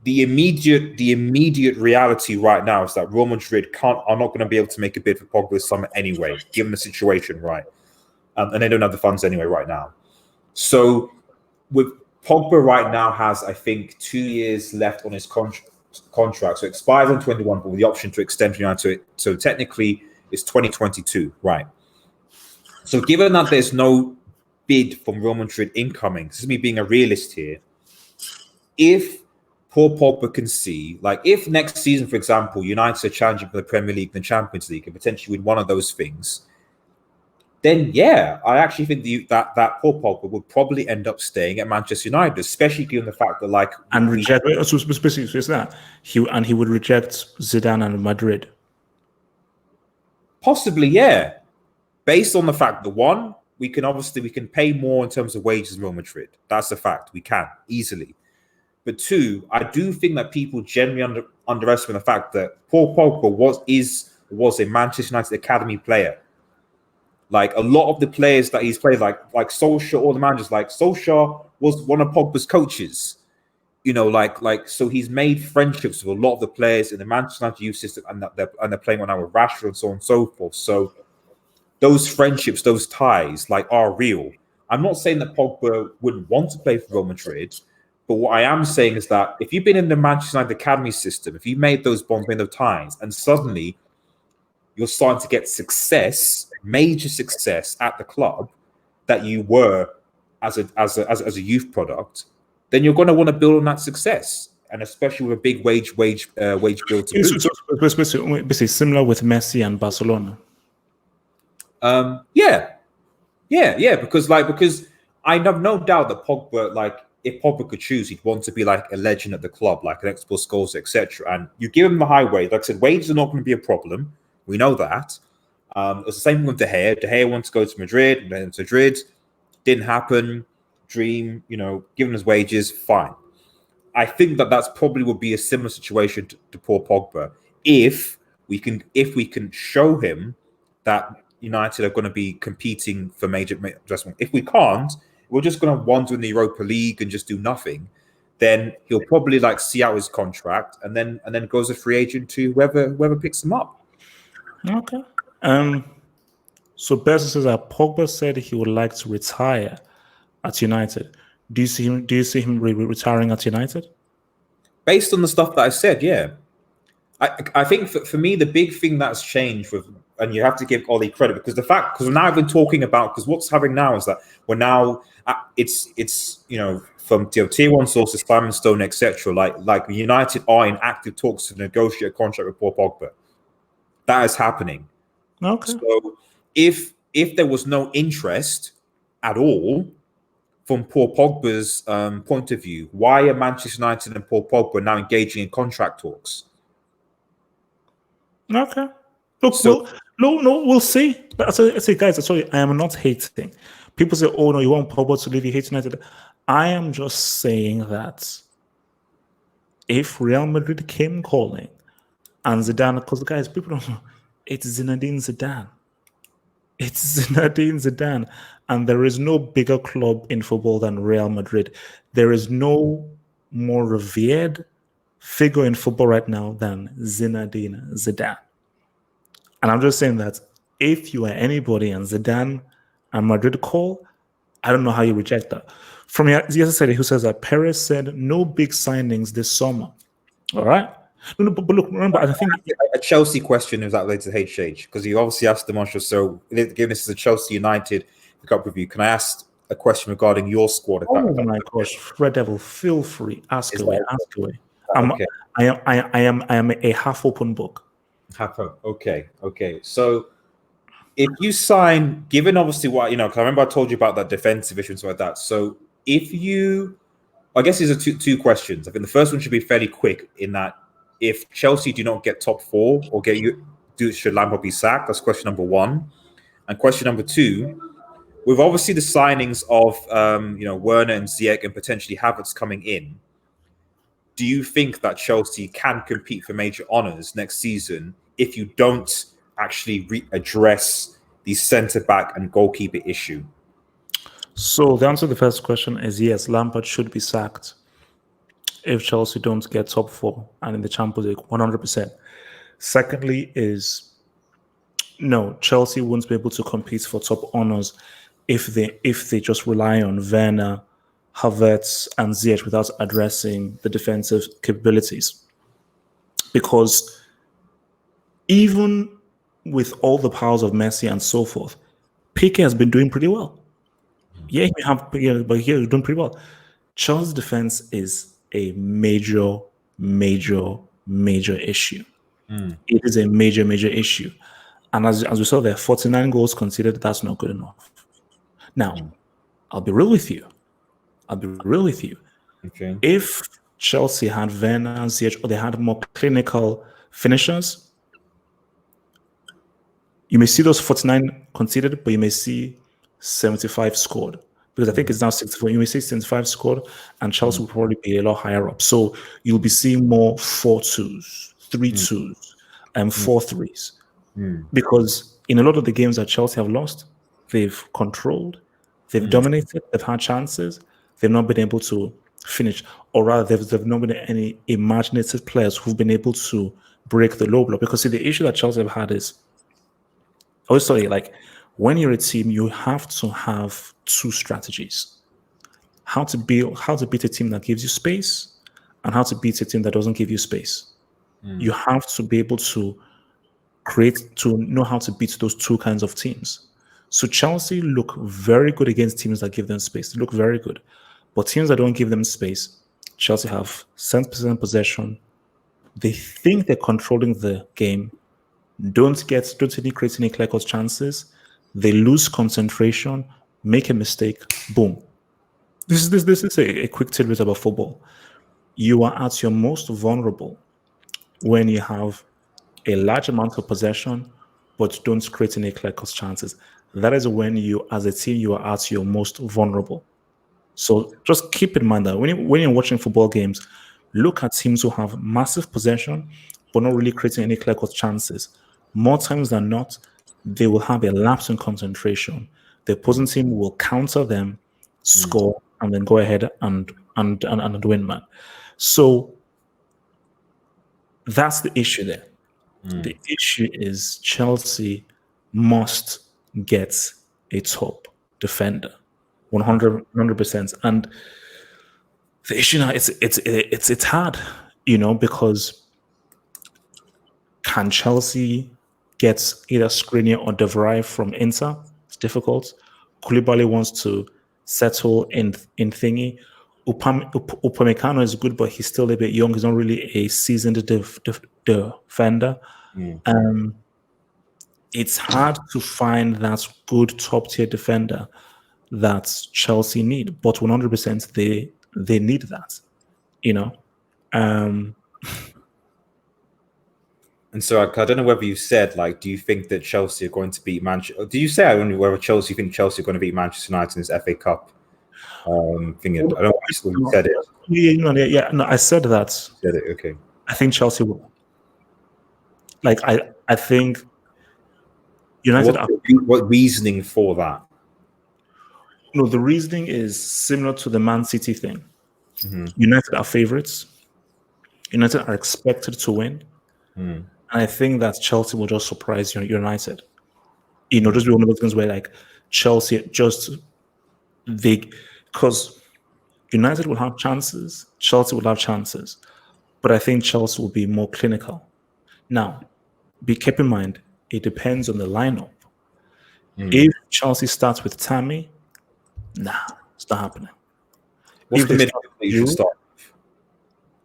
the immediate reality right now is that Real Madrid are not going to be able to make a bid for Pogba this summer anyway, given the situation, right? And they don't have the funds anyway right now. So with Pogba right now has, I think, 2 years left on his contract. So it expires in 21, but with the option to extend to it. So technically it's 2022, right? So given that there's no bid from Real Madrid incoming, this is me being a realist here. If Paul Pogba can see, like if next season, for example, United are challenging for the Premier League and the Champions League and potentially win one of those things, then yeah, I actually think that Paul Pogba would probably end up staying at Manchester United, especially given the fact that reject. So specifically, is that he would reject Zidane and Madrid. Possibly, yeah. Based on the fact that one, we can pay more in terms of wages in Real Madrid. That's a fact. We can easily. But two, I do think that people generally underestimate the fact that Paul Pogba was a Manchester United academy player. Like a lot of the players that he's played, like Solskjaer, all the managers, like Solskjaer was one of Pogba's coaches. You know, so he's made friendships with a lot of the players in the Manchester United youth system, and they're playing one now with Rashford and so on and so forth. So those friendships, those ties, are real. I'm not saying that Pogba wouldn't want to play for Real Madrid, but what I am saying is that if you've been in the Manchester United academy system, if you made those bonds, made those ties, and suddenly you're starting to get success, major success at the club that you were as a youth product, then you're going to want to build on that success, and especially with a big wage bill to boot. So basically similar with Messi and Barcelona. Yeah, because I have no doubt that Pogba, if Pogba could choose, he'd want to be like a legend at the club, like an ex-post goals, etc. And you give him the high wage. Like I said, wages are not going to be a problem. We know that. It's the same with De Gea. De Gea wanted to go to Madrid, and then to Madrid didn't happen. Dream, given his wages, fine. I think that's probably would be a similar situation to Paul Pogba if we can show him that United are going to be competing for major adjustment. If we can't, we're just going to wander in the Europa League and just do nothing. Then he'll probably see out his contract and then goes a free agent to whoever picks him up. Okay. So Berser says that Pogba said he would like to retire at United. Do you see him retiring at United? Based on the stuff that I said, yeah. I think for me the big thing that's changed and you have to give Ollie credit because now I've been talking about because what's happening now is that we're now it's from tier one sources, Simon Stone, etc. Like United are in active talks to negotiate a contract with Paul Pogba. That is happening. Okay. So if there was no interest at all from Paul Pogba's point of view, why are Manchester United and Paul Pogba now engaging in contract talks? Okay. Look, we'll see. But I say, guys, I tell you, I am not hating. People say, "Oh no, you want Pogba to leave? You hate United." I am just saying that if Real Madrid came calling and Zidane, because guys, people don't know, it's Zinedine Zidane. It's Zinedine Zidane, and there is no bigger club in football than Real Madrid. There is no more revered figure in football right now than Zinedine Zidane. And I'm just saying that if you are anybody and Zidane and Madrid call, I don't know how you reject that. From yesterday, who says that Perez said no big signings this summer. All right. No, but look, remember, I think a Chelsea question is that related to HH because you obviously asked the Marshall. So, given this is a Chelsea United Cup review, can I ask a question regarding your squad? My gosh, Red Devil, feel free, ask away. Okay. I am a half-open book. Okay. So, if you sign, given obviously what because I remember I told you about that defensive issue and stuff like that. So, I guess these are two questions. I think the first one should be fairly quick in that. If Chelsea do not get top four or should Lampard be sacked? That's question number one. And question number two, with obviously the signings of Werner and Ziyech and potentially Havertz coming in, do you think that Chelsea can compete for major honours next season, if you don't actually address the centre back and goalkeeper issue? So the answer to the first question is yes, Lampard should be sacked if Chelsea don't get top 4 and in the Champions League, 100%. Secondly is no, Chelsea won't be able to compete for top honors if they just rely on Werner, Havertz, and Ziyech without addressing the defensive capabilities. Because even with all the powers of Messi and so forth, Piqué has been doing pretty well. Yeah, but he's doing pretty well. Chelsea's defense is a major issue. It is a major issue. And as we saw there, 49 goals conceded, that's not good enough. Now, I'll be real with you. Okay. If Chelsea had Werner, Ziyech, or they had more clinical finishers, you may see those 49 conceded, but you may see 75 scored. Because I think it's now 64. You may see 75 scored, and Chelsea will probably be a lot higher up. So you'll be seeing more 4-2s, 3-2s, and 4-3s. Because in a lot of the games that Chelsea have lost, they've controlled, they've dominated, they've had chances, they've not been able to finish, or rather, there've not been any imaginative players who've been able to break the low block. Because see, the issue that Chelsea have had is, like when you're a team, you have to have 2 strategies: how to beat a team that gives you space, and how to beat a team that doesn't give you space. You have to be able to know how to beat those 2 kinds of teams. So Chelsea look very good against teams that give them space. They look very good. But teams that don't give them space, Chelsea have 70% possession. They think they're controlling the game. Don't really create any clear-cut chances. They lose concentration, make a mistake, boom. This is a quick tidbit about football. You are at your most vulnerable when you have a large amount of possession, but don't create any clear-cut chances. That is when you, as a team, you are at your most vulnerable. So just keep in mind that when you're watching football games, look at teams who have massive possession, but not really creating any clear-cut chances. More times than not, they will have a lapse in concentration. The opposing team will counter them, score, and then go ahead and win, man. So that's the issue there. The issue is Chelsea must get a top defender, 100%. And the issue now it's hard, because can Chelsea get either Skriniar or De Vrij from Inter? It's difficult. Koulibaly wants to settle in thingy. Upamecano is good, but he's still a bit young. He's not really a seasoned defender. It's hard to find that good top-tier defender that Chelsea need, but 100% they need that, And so I don't know whether you said, do you think that Chelsea are going to beat Manchester? Do you say, I don't know whether you think Chelsea are going to beat Manchester United in this FA Cup thing? I don't know if you said it. No, I said that. Said it, okay. I think Chelsea will. I think United. What reasoning for that? No, the reasoning is similar to the Man City thing. United are favorites. United are expected to win. And I think that Chelsea will just surprise United. Just be one of those things where Chelsea because United will have chances, Chelsea will have chances, but I think Chelsea will be more clinical. Now, keep in mind, it depends on the lineup. If Chelsea starts with Tammy, it's not happening. What's the midfield that you should start with?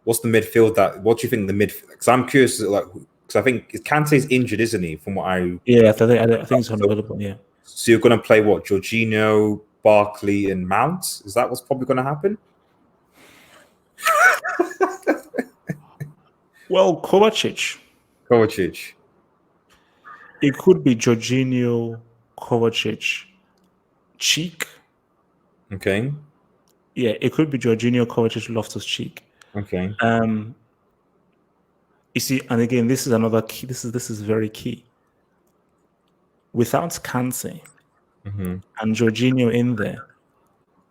What's the midfield what do you think the midfield? Because I'm curious, because I think Kante's injured, isn't he? From what I think it's unavailable. Yeah. So you're going to play what? Jorginho, Barkley, and Mount? Is that what's probably going to happen? Well, Kovacic. It could be Jorginho, Kovacic, Cheek. Okay. Yeah, it could be Jorginho, Kovacic, Loftus-Cheek. Okay. You see, and again, this is another key. This is very key. Without Kante and Jorginho in there,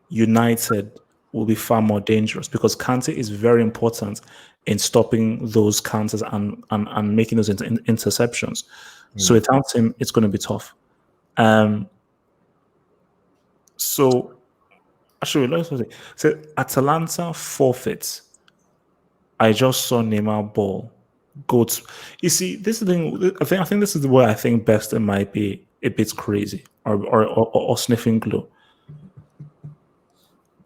United will be far more dangerous because Kante is very important in stopping those counters and making those interceptions. So without him, it's going to be tough. So actually, let's say, so Atalanta forfeits. I just saw Neymar ball. You see, this is the thing. I think this is where I think best it might be a bit crazy or sniffing glue.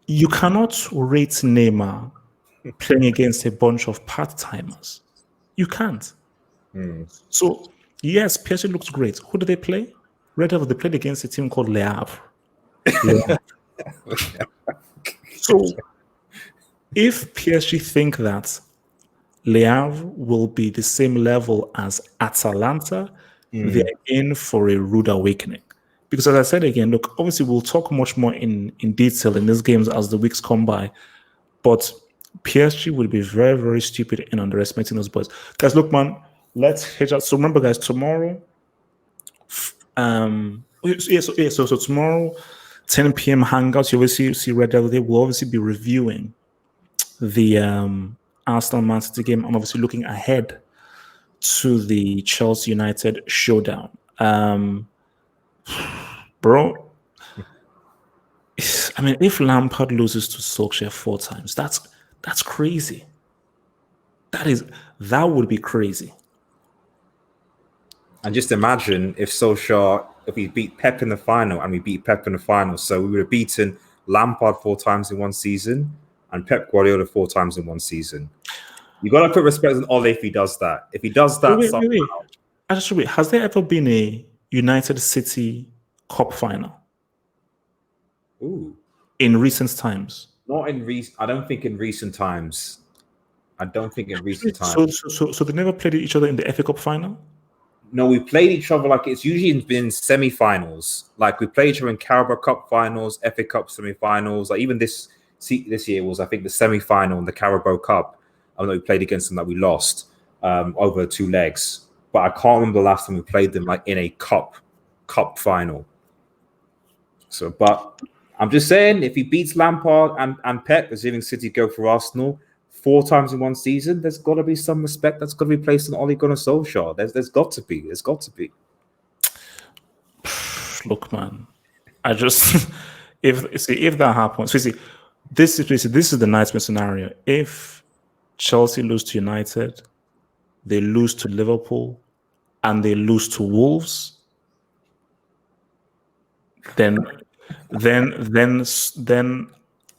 You cannot rate Neymar playing against a bunch of part-timers. You can't. So, yes, PSG looks great. Who do they play? Red Devils, they played against a team called Le Havre. So, if PSG think that Le Havre will be the same level as Atalanta, they're in for a rude awakening. Because as I said again, look, obviously we'll talk much more in detail in these games as the weeks come by, but PSG will be very, very stupid in underestimating those boys. Guys, look, man, let's hit out. So remember, guys, tomorrow, so tomorrow, 10 p.m. hangouts, you obviously see Red Devil. They will obviously be reviewing the Arsenal Man City game and obviously looking ahead to the Chelsea United showdown. Bro, I mean, if Lampard loses to Solskjaer 4 times, that's crazy. That would be crazy. And just imagine if Solskjaer, if we beat Pep in the final and we beat Pep in the final, so we would have beaten Lampard 4 times in one season and Pep Guardiola 4 times in one season. You got to put respect on Ole if he does that. If he does that, wait. Actually, has there ever been a United City Cup final? Ooh. In recent times? Not in recent. I don't think in recent times. So they never played each other in the FA Cup final? No, we played each other like it's usually been semi-finals. Like we played each other in Carabao Cup finals, FA Cup semi-finals. Like even this year was, I think, the semi-final in the Carabao Cup. I know we played against them that we lost over 2 legs. But I can't remember the last time we played them like in a cup final. So, but I'm just saying, if he beats Lampard and Pep, assuming City go for Arsenal 4 times in one season, there's got to be some respect that's got to be placed on Ole Gunnar Solskjaer. There's got to be. There's got to be. Look, man, I just if that happens, this is the nightmare scenario. If Chelsea lose to United, they lose to Liverpool, and they lose to Wolves, then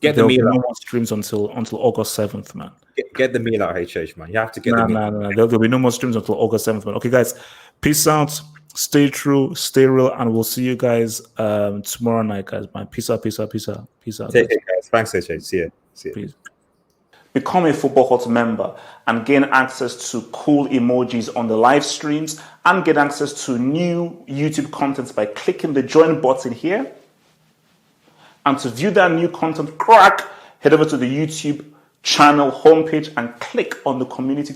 get the meal no out. more streams until August 7th, man. Get the meal out, HH, man. You have to get the meal. No. There'll be no more streams until August 7th, man. Okay, guys, peace out. Stay true, stay real, and we'll see you guys tomorrow night, guys, man. Peace out. Take care, guys. Thanks, HH. See you. Peace. Become a Football Hut member and gain access to cool emojis on the live streams and get access to new YouTube content by clicking the join button here. And to view that new content, head over to the YouTube channel homepage and click on the community